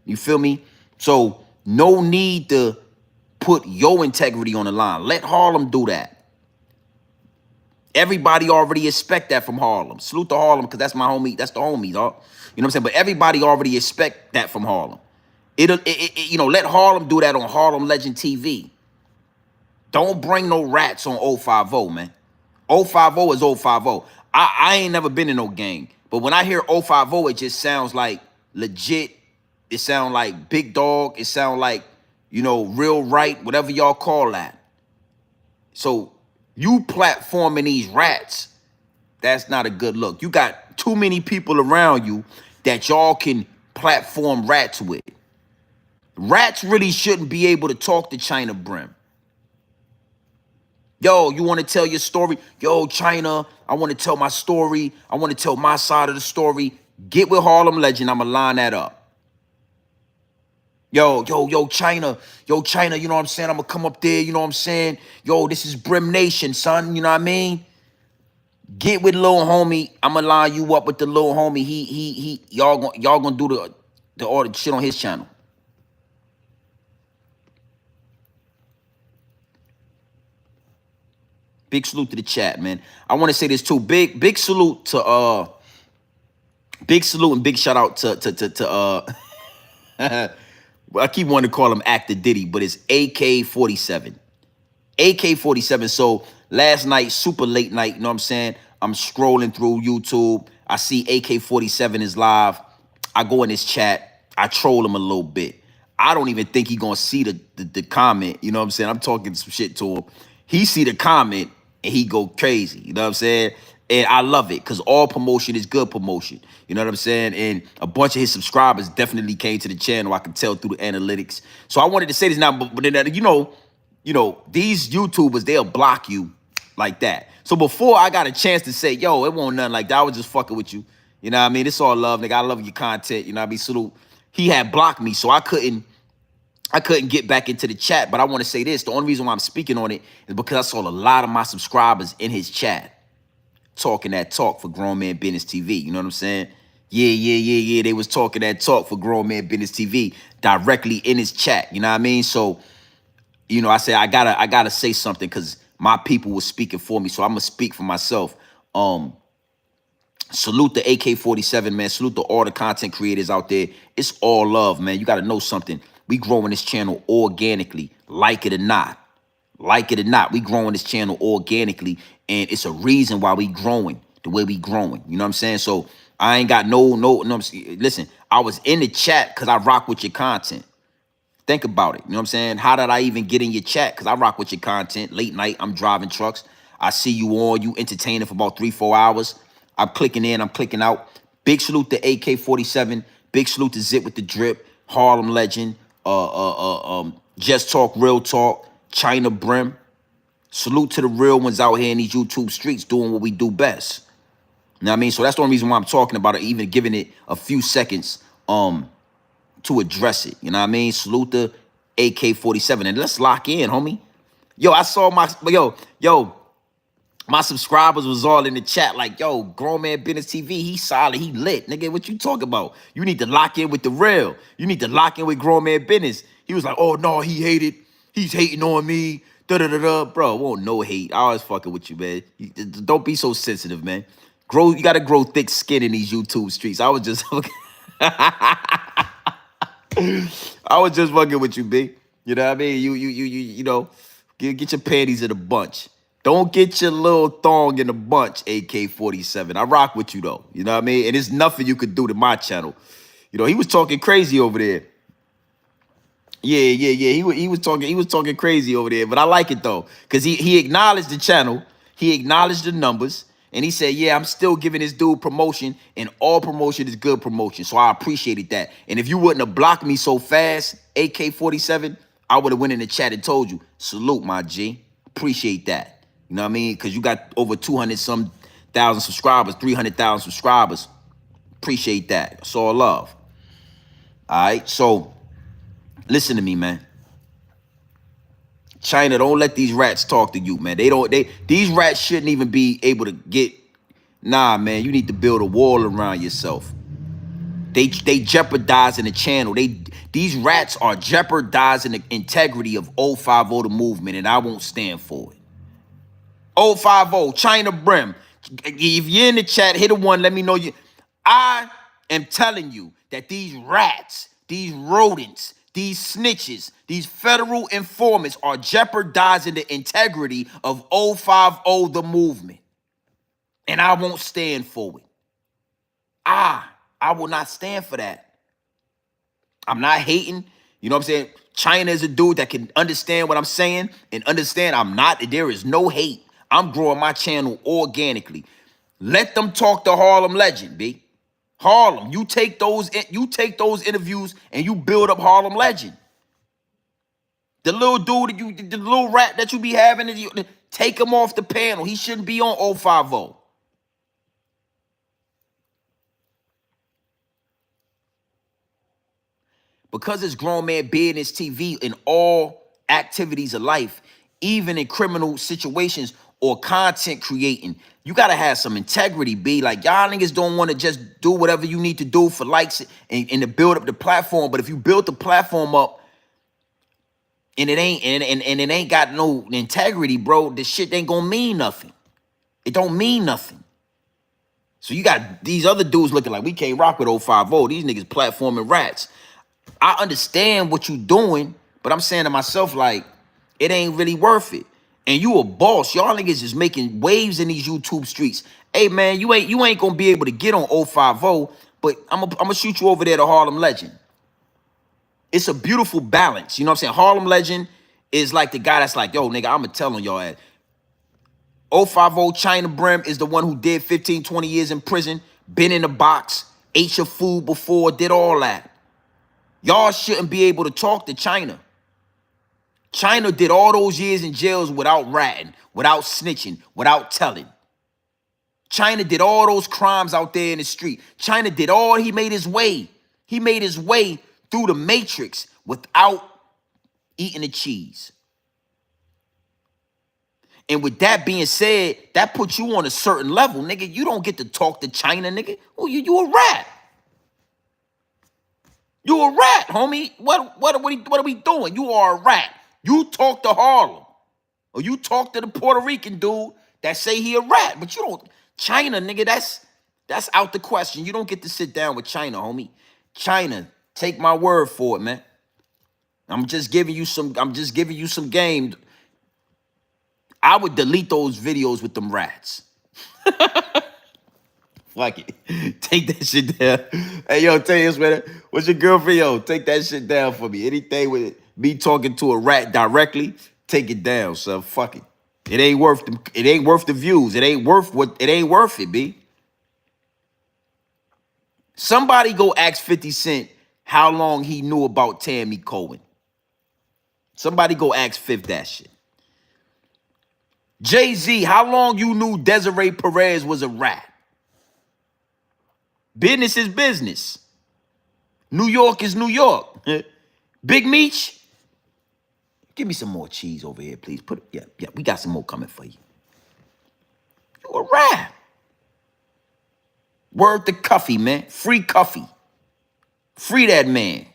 You feel me? So no need to put your integrity on the line. Let Harlem do that. Everybody already expect that from Harlem. Salute to Harlem because that's my homie. That's the homie, dog. You know what I'm saying? But everybody already expect that from Harlem. You know, let Harlem do that on Harlem Legend TV. Don't bring no rats on 050, man. 050 is 050. I ain't never been in no gang. But when I hear 050, it just sounds like legit It sound like Big Dog. It sound like, you know, Real Right, whatever y'all call that. So you platforming these rats, that's not a good look. You got too many people around you that y'all can platform rats with. Rats really shouldn't be able to talk to China Brim. Yo, you want to tell your story? Yo, China, I want to tell my story. I want to tell my side of the story. Get with Harlem Legend. I'm going to line that up. Yo, China, you know what I'm saying? I'm going to come up there, you know what I'm saying? Yo, this is Brim Nation, son, you know what I mean? Get with little homie. I'm going to line you up with the little homie. Y'all gonna do the order shit on his channel. Big salute to the chat, man. I want to say this too. Big salute to big salute and big shout out to well, I keep wanting to call him Actor Diddy, but it's AK-47. AK-47. So last night, super late night, you know what I'm saying? I'm scrolling through YouTube. I see AK-47 is live. I go in his chat. I troll him a little bit. I don't even think he gonna see the comment. You know what I'm saying? I'm talking some shit to him. He see the comment and he go crazy. You know what I'm saying? And I love it because all promotion is good promotion. You know what I'm saying? And a bunch of his subscribers definitely came to the channel. I can tell through the analytics. So I wanted to say this now, but then, you know, these YouTubers, they'll block you like that. So before I got a chance to say, yo, it won't nothing like that. I was just fucking with you. You know what I mean? It's all love, nigga. I love your content. You know what I mean? So he had blocked me, so I couldn't get back into the chat. But I want to say this. The only reason why I'm speaking on it is because I saw a lot of my subscribers in his chat talking that talk for Grown Man Business TV. You know what I'm saying? Yeah. They was talking that talk for Grown Man Business TV directly in his chat. You know what I mean? So, you know, I said I gotta say something because my people were speaking for me. So I'm gonna speak for myself. Salute the AK-47, man. Salute to all the content creators out there. It's all love, man. You got to know something. We growing this channel organically, like it or not. Like it or not, we growing this channel organically, and it's a reason why we growing the way we growing. You know what I'm saying? So I ain't got no. Listen, I was in the chat because I rock with your content. Think about it. You know what I'm saying? How did I even get in your chat? Because I rock with your content. Late night, I'm driving trucks. I see you on. You entertaining for about 3-4 hours. I'm clicking in. I'm clicking out. Big salute to AK-47. Big salute to Zip with the Drip. Harlem Legend. Just Talk, Real Talk. China Brim. Salute to the real ones out here in these YouTube streets doing what we do best. You know what I mean? So that's the only reason why I'm talking about it, even giving it a few seconds to address it. You know what I mean? Salute the AK-47. And let's lock in, homie. Yo, I saw my subscribers was all in the chat like, yo, Grown Man Business TV, he solid, he lit. Nigga, what you talking about? You need to lock in with the real. You need to lock in with Grown Man Business. He was like, oh, no, he hated. He's hating on me. Da-da-da-da. Bro, won't no hate. I always fucking with you, man. Don't be so sensitive, man. You got to grow thick skin in these YouTube streets. I was just... I was just fucking with you, B. You know what I mean? You know, get your panties in a bunch. Don't get your little thong in a bunch, AK-47. I rock with you, though. You know what I mean? And there's nothing you could do to my channel. You know, he was talking crazy over there. Yeah. He was talking crazy over there. But I like it, though, because he acknowledged the channel. He acknowledged the numbers. And he said, yeah, I'm still giving this dude promotion, and all promotion is good promotion. So I appreciated that. And if you wouldn't have blocked me so fast, AK-47, I would have went in the chat and told you, salute, my G. Appreciate that. You know what I mean? Because you got over 200-some thousand subscribers, 300,000 subscribers. Appreciate that. It's all love. All right? So listen to me, man. China, don't let these rats talk to you, man. These rats shouldn't even be able to get. Nah, man, you need to build a wall around yourself. They jeopardizing the channel. These rats are jeopardizing the integrity of 050 the movement, and I won't stand for it. 050, China Brim. If you're in the chat, hit a 1. Let me know you. I am telling you that these rats, these rodents, these snitches, these federal informants are jeopardizing the integrity of 050 the movement. And I won't stand for it. I will not stand for that. I'm not hating. You know what I'm saying? China is a dude that can understand what I'm saying and understand there is no hate. I'm growing my channel organically. Let them talk to Harlem Legend, B. Harlem, you take those interviews and you build up Harlem Legend. The little dude, the little rat that you be having, take him off the panel. He shouldn't be on 050. Because it's grown man business TV in all activities of life, even in criminal situations or content creating, you gotta have some integrity, B. Like, y'all niggas don't want to just do whatever you need to do for likes and to build up the platform. But if you build the platform up and it ain't got no integrity, bro, this shit ain't gonna mean nothing. It don't mean nothing. So you got these other dudes looking like we can't rock with 050. These niggas platforming rats. I understand what you doing, but I'm saying to myself, like, it ain't really worth it. And you a boss. Y'all niggas is making waves in these YouTube streets. Hey man, you ain't gonna be able to get on 050, but I'm gonna shoot you over there to Harlem Legend. It's a beautiful balance. You know what I'm saying? Harlem Legend is like the guy that's like, yo, nigga, I'm gonna tell on y'all ass. 050 China Brim is the one who did 15, 20 years in prison, been in the box, ate your food before, did all that. Y'all shouldn't be able to talk to China. China did all those years in jails without ratting, without snitching, without telling. China did all those crimes out there in the street. China did all, he made his way. He made his way through the matrix without eating the cheese. And with that being said, that puts you on a certain level, nigga. You don't get to talk to China, nigga. Oh, you a rat. You a rat, homie. What are we doing? You are a rat. You talk to Harlem. Or you talk to the Puerto Rican dude that say he a rat. But you don't, China, nigga, that's out the question. You don't get to sit down with China, homie. China, take my word for it, man. I'm just giving you some game. I would delete those videos with them rats. Fuck it. Take that shit down. Hey, yo, tell you this, man. What's your girlfriend? Yo, take that shit down for me. Anything with me talking to a rat directly, take it down, son. Fuck it. It ain't worth the views. It ain't worth it, B. Somebody go ask 50 Cent how long he knew about Tammy Cohen. Somebody go ask Fifth that shit. Jay-Z, how long you knew Desiree Perez was a rat? Business is business. New York is New York. Big Meech, give me some more cheese over here, please. Yeah, we got some more coming for you. You a rat. Word to Cuffy, man. Free Cuffy. Free that man.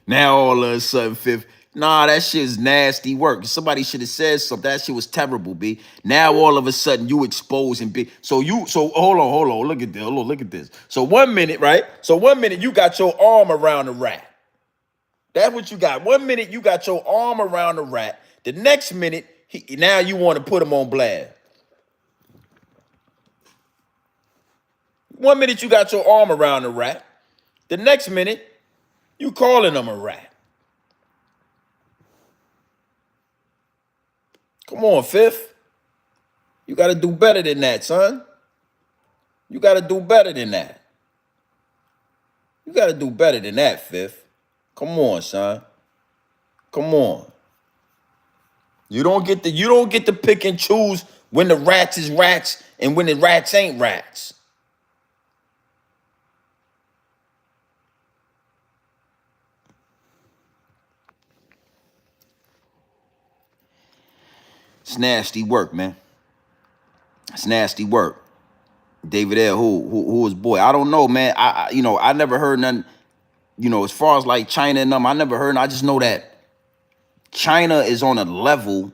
Now all of a sudden, Fifth, nah, that shit is nasty work. Somebody should have said something. That shit was terrible, B. Now all of a sudden you exposing B. So hold on. Look at this. So 1 minute, right? So 1 minute you got your arm around the rat. That's what you got. 1 minute you got your arm around the rat. The next minute, now you want to put him on blast. 1 minute you got your arm around the rat. The next minute, you calling him a rat. Come on, Fifth. You got to do better than that, son. You got to do better than that. You got to do better than that, Fifth. Come on, son. Come on. You don't get to pick and choose when the rats is rats and when the rats ain't rats. It's nasty work, man. It's nasty work. David L. Who is boy? I don't know, man. I never heard nothing. As far as like China and them, I never heard. I just know that China is on a level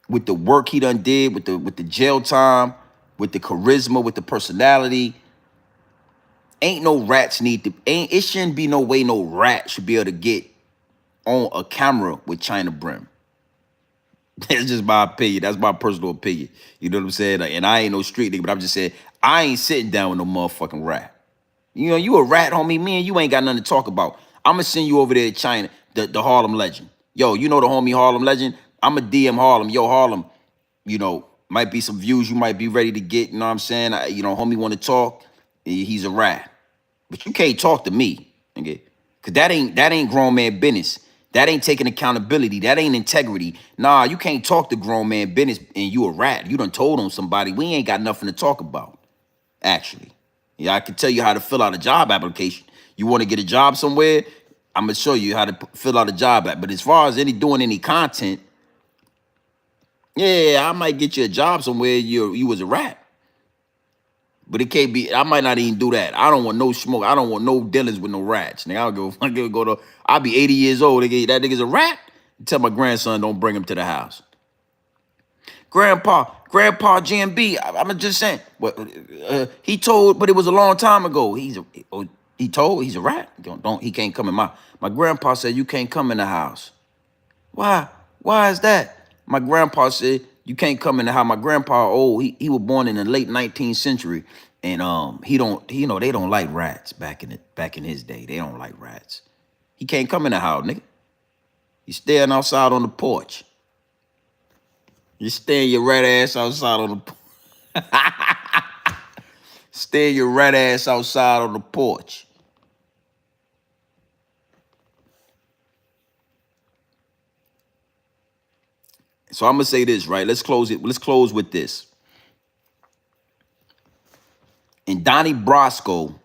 with the work he done did, with the jail time, with the charisma, with the personality. Ain't no rats it shouldn't be no way no rat should be able to get on a camera with China Brim. That's just my opinion. That's my personal opinion. You know what I'm saying? And I ain't no street nigga, but I'm just saying I ain't sitting down with no motherfucking rat. You know, you a rat, homie. Me and you ain't got nothing to talk about. I'ma send you over there to China, the Harlem legend. Yo, you know the homie Harlem legend? I'ma DM Harlem. Yo, Harlem, you know, might be some views you might be ready to get. You know what I'm saying? You know, homie want to talk. He's a rat. But you can't talk to me, nigga. Cause that ain't grown man business. That ain't taking accountability. That ain't integrity. Nah, you can't talk to grown man business and you a rat. You done told on somebody. We ain't got nothing to talk about, actually. Yeah, I can tell you how to fill out a job application. You want to get a job somewhere? I'm gonna show you how to fill out a job app. But as far as doing any content, yeah, I might get you a job somewhere. You was a rat. But it can't be. I might not even do that. I don't want no smoke. I don't want no dealings with no rats. Nigga, I don't go to. I'll be 80 years old. Nigga, that nigga's a rat. Tell my grandson don't bring him to the house. Grandpa GMB. I'm just saying. What he told, but it was a long time ago. He told he's a rat. Don't he can't come in my grandpa said you can't come in the house. Why? Why is that? My grandpa said you can't come in the house. My grandpa old. He was born in the late 19th century, and he don't. You know they don't like rats back in his day. They don't like rats. He can't come in the house, nigga. He's standing outside on the porch. You stand your rat ass outside on the. Stand your rat ass outside on the porch. So I'm gonna say this, right? Let's close it. Let's close with this. And Donnie Brasco,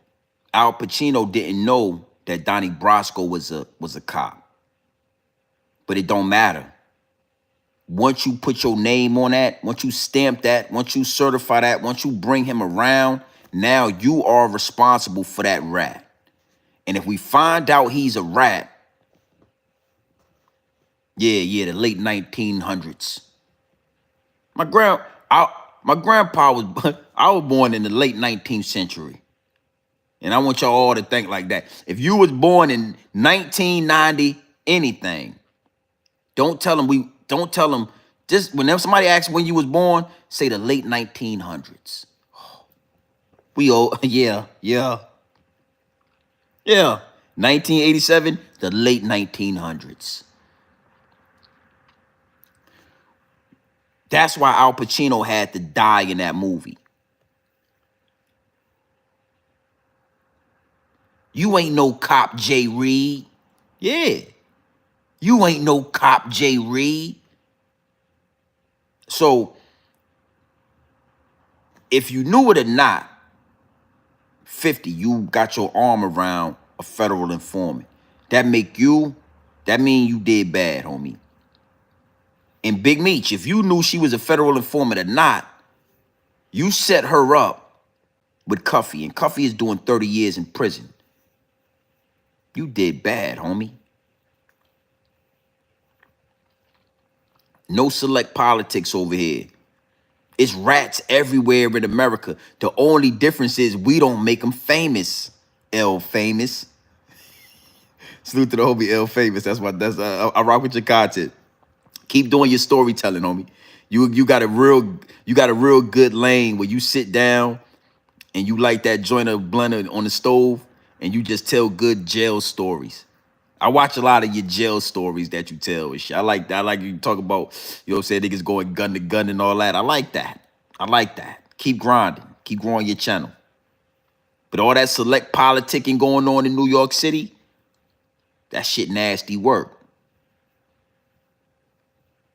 Al Pacino didn't know that Donnie Brasco was a cop. But it don't matter. Once you put your name on that, once you stamp that, once you certify that, once you bring him around, now you are responsible for that rat. And if we find out he's a rat, yeah, the late 1900s. My grand, my grandpa was, I was born in the late 19th century. And I want y'all all to think like that. If you was born in 1990 anything, don't tell them, just whenever somebody asks when you was born, say the late 1900s. We all, yeah. 1987, the late 1900s. That's why Al Pacino had to die in that movie. You ain't no cop, Jay Reed. Yeah. You ain't no cop, Jay Reed. So, if you knew it or not, 50, you got your arm around a federal informant. That mean you did bad, homie. And Big Meech, if you knew she was a federal informant or not, you set her up with Cuffy, and Cuffy is doing 30 years in prison. You did bad, homie. No select politics over here. It's rats everywhere in America. The only difference is we don't make them famous. L famous. Salute to the homie L famous. I rock with your content. Keep doing your storytelling, homie. You got a real good lane where you sit down and you light that joint of blender on the stove and you just tell good jail stories. I watch a lot of your jail stories that you tell and shit. I like that. I like you talk about, you know what I'm saying, niggas going gun to gun and all that. I like that. Keep grinding. Keep growing your channel. But all that select politicking going on in New York City, that shit nasty work.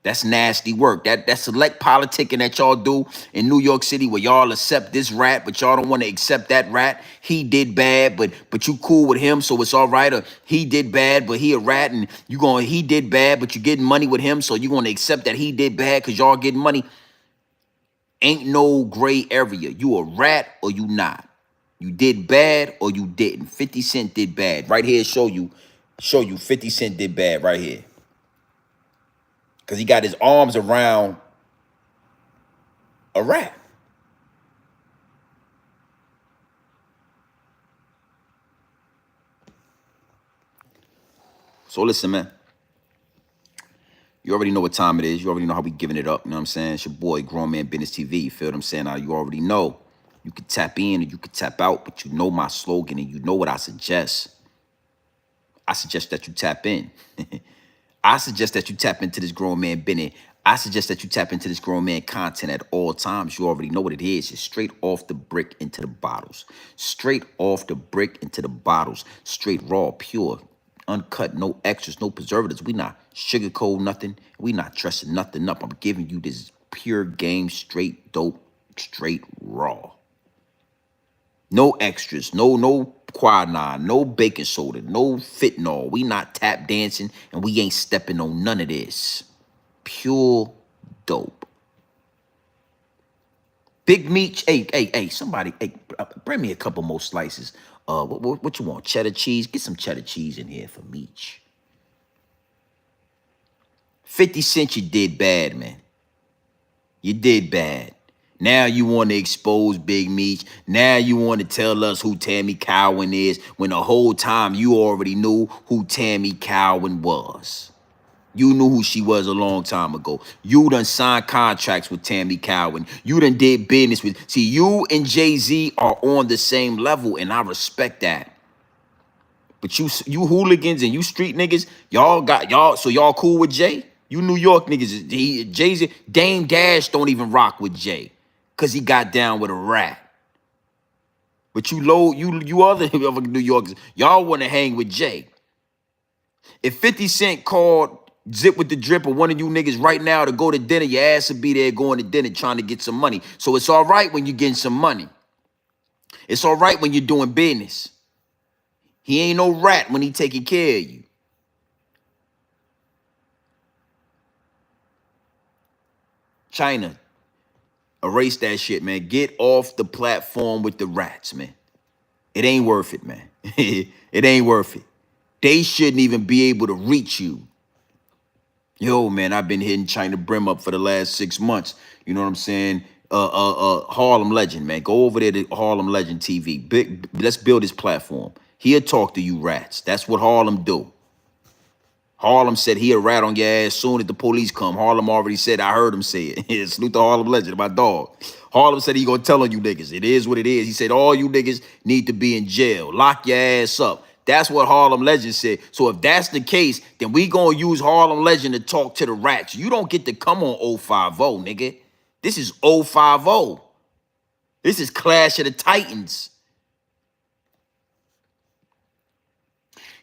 That's nasty work. That select politicking that y'all do in New York City where y'all accept this rat, but y'all don't want to accept that rat. He did bad, but you cool with him, so it's all right. Or he did bad, but he a rat, and he did bad, but you getting money with him, so you gonna accept that he did bad because y'all getting money. Ain't no gray area. You a rat or you not. You did bad or you didn't. 50 Cent did bad. Right here, show you 50 Cent did bad right here. Because he got his arms around a rat. So listen, man. You already know what time it is. You already know how we giving it up. You know what I'm saying? It's your boy, Grown Man Business TV. You feel what I'm saying? Now, you already know. You can tap in or you can tap out, but you know my slogan and you know what I suggest. I suggest that you tap in. I suggest that you tap into this grown man Benny. I suggest that you tap into this grown man content at all times. You already know what it is. It's straight off the brick into the bottles. Straight off the brick into the bottles. Straight raw, pure, uncut, no extras, no preservatives. We not sugarcoat nothing. We not dressing nothing up. I'm giving you this pure game, straight dope, straight raw. No extras, no quinine, no baking soda, no fentanyl. We not tap dancing and we ain't stepping on none of this. Pure dope. Big Meech, hey, somebody, hey, bring me a couple more slices. What you want? Cheddar cheese? Get some cheddar cheese in here for Meech. 50 Cent, you did bad, man. You did bad. Now you want to expose Big Meech. Now you want to tell us who Tammy Cowan is when the whole time you already knew who Tammy Cowan was. You knew who she was a long time ago. You done signed contracts with Tammy Cowan. You done did business with... See, you and Jay-Z are on the same level, and I respect that. But you hooligans and you street niggas, so y'all cool with Jay? You New York niggas, Jay-Z, Dame Dash don't even rock with Jay. Cause he got down with a rat. But you other New Yorkers, y'all want to hang with Jay. If 50 Cent called Zip with the Drip or one of you niggas right now to go to dinner, your ass would be there going to dinner trying to get some money. So it's all right when you're getting some money. It's all right when you're doing business. He ain't no rat when he taking care of you. China, erase that shit, man. Get off the platform with the rats, man. It ain't worth it, man. It ain't worth it. They shouldn't even be able to reach you. Yo, man, I've been hitting China Brim up for the last 6 months. You know what I'm saying? Harlem Legend, man. Go over there to Harlem Legend TV. Let's build this platform. He'll talk to you rats. That's what Harlem do. Harlem said he'll rat on your ass soon as the police come. Harlem already said, I heard him say it. Salute to Harlem Legend, my dog. Harlem said he gonna tell on you niggas. It is what it is. He said all you niggas need to be in jail. Lock your ass up. That's what Harlem Legend said. So if that's the case, then we gonna use Harlem Legend to talk to the rats. You don't get to come on 050, nigga. This is 050. This is Clash of the Titans.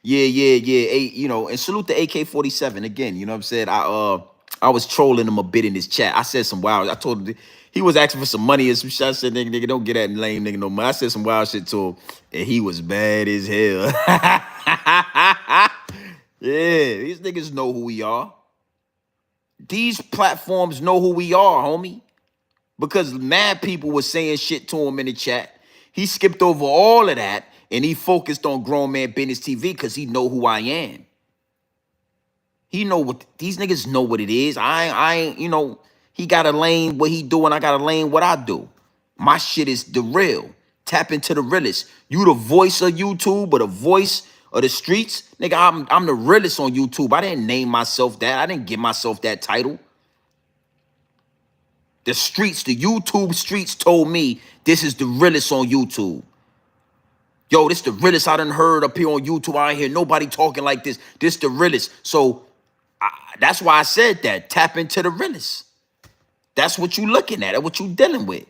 Yeah. You know, and salute the AK-47 again. You know what I'm saying? I was trolling him a bit in his chat. I said some wild. I told him he was asking for some money and some shit. I said, nigga, don't get that lame nigga no money. I said some wild shit to him, and he was bad as hell. Yeah, these niggas know who we are. These platforms know who we are, homie. Because mad people were saying shit to him in the chat. He skipped over all of that. And he focused on Grown Man Business TV because he know who I am. He know what these niggas know what it is. I ain't, you know, he got a lane what he doing. I got a lane what I do. My shit is the real. Tap into the realest. You the voice of YouTube or the voice of the streets. Nigga, I'm the realest on YouTube. I didn't name myself that. I didn't give myself that title. The streets, the YouTube streets told me this is the realest on YouTube. Yo, this the realest I done heard up here on YouTube. I ain't hear nobody talking like this. This the realest. So that's why I said that. Tap into the realest. That's what you looking at. That's what you dealing with.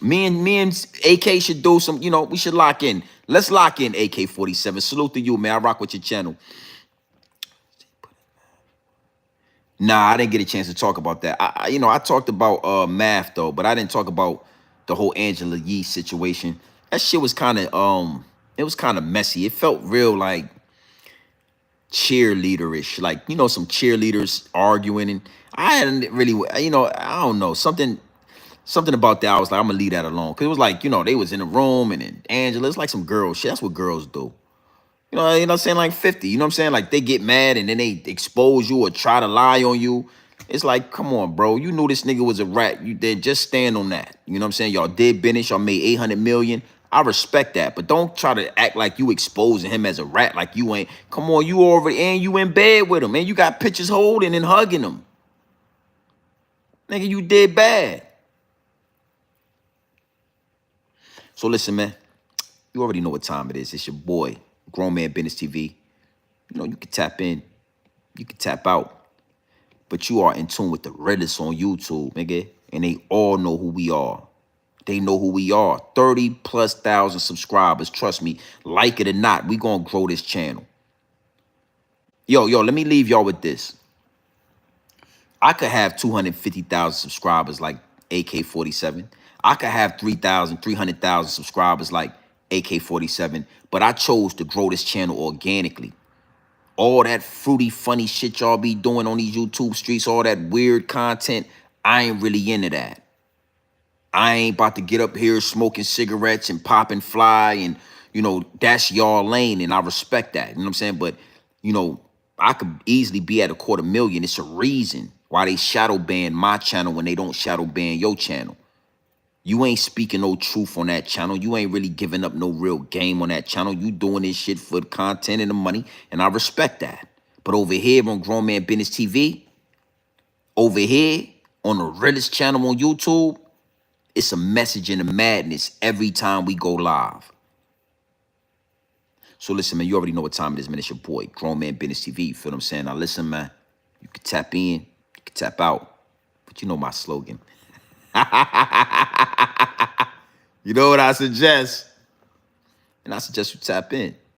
Me and AK should do some, you know, we should lock in. Let's lock in AK-47. Salute to you, man. I rock with your channel. Nah, I didn't get a chance to talk about that. I talked about math though, but I didn't talk about the whole Angela Yee situation. That shit was kind of it was kind of messy. It felt real like cheerleaderish, like, you know, some cheerleaders arguing, and I hadn't really, you know, I don't know, something about that. I was like, I'm gonna leave that alone, because it was like, you know, they was in the room and then Angela, it's like some girl shit. That's what girls do. You know what I'm saying? Like 50, you know what I'm saying? Like they get mad and then they expose you or try to lie on you. It's like, come on, bro. You knew this nigga was a rat. You did just stand on that. You know what I'm saying? Y'all did business. Y'all made 800 million. I respect that, but don't try to act like you exposing him as a rat, like you ain't. Come on, you already, and you in bed with him, and you got pictures holding and hugging him. Nigga, you did bad. So listen, man, you already know what time it is. It's your boy, Grown Man Business TV. You know, you can tap in, you can tap out, but you are in tune with the Realest on YouTube, nigga, and they all know who we are. They know who we are. 30,000+ subscribers. Trust me, like it or not, we gonna grow this channel. Yo, let me leave y'all with this. I could have 250,000 subscribers like AK-47. I could have 300,000 subscribers like AK-47, but I chose to grow this channel organically. All that fruity, funny shit y'all be doing on these YouTube streets, all that weird content, I ain't really into that. I ain't about to get up here smoking cigarettes and popping fly and, you know, that's y'all lane, and I respect that. You know what I'm saying? But, you know, I could easily be at 250,000. It's a reason why they shadow ban my channel when they don't shadow ban your channel. You ain't speaking no truth on that channel. You ain't really giving up no real game on that channel. You doing this shit for the content and the money, and I respect that. But over here on Grown Man Business TV, over here on the Realest channel on YouTube, it's a message in the madness every time we go live. So listen, man, you already know what time it is, man. It's your boy, Grown Man Business TV. You feel what I'm saying? Now listen, man, you can tap in, you can tap out, but you know my slogan. You know what I suggest? And I suggest you tap in.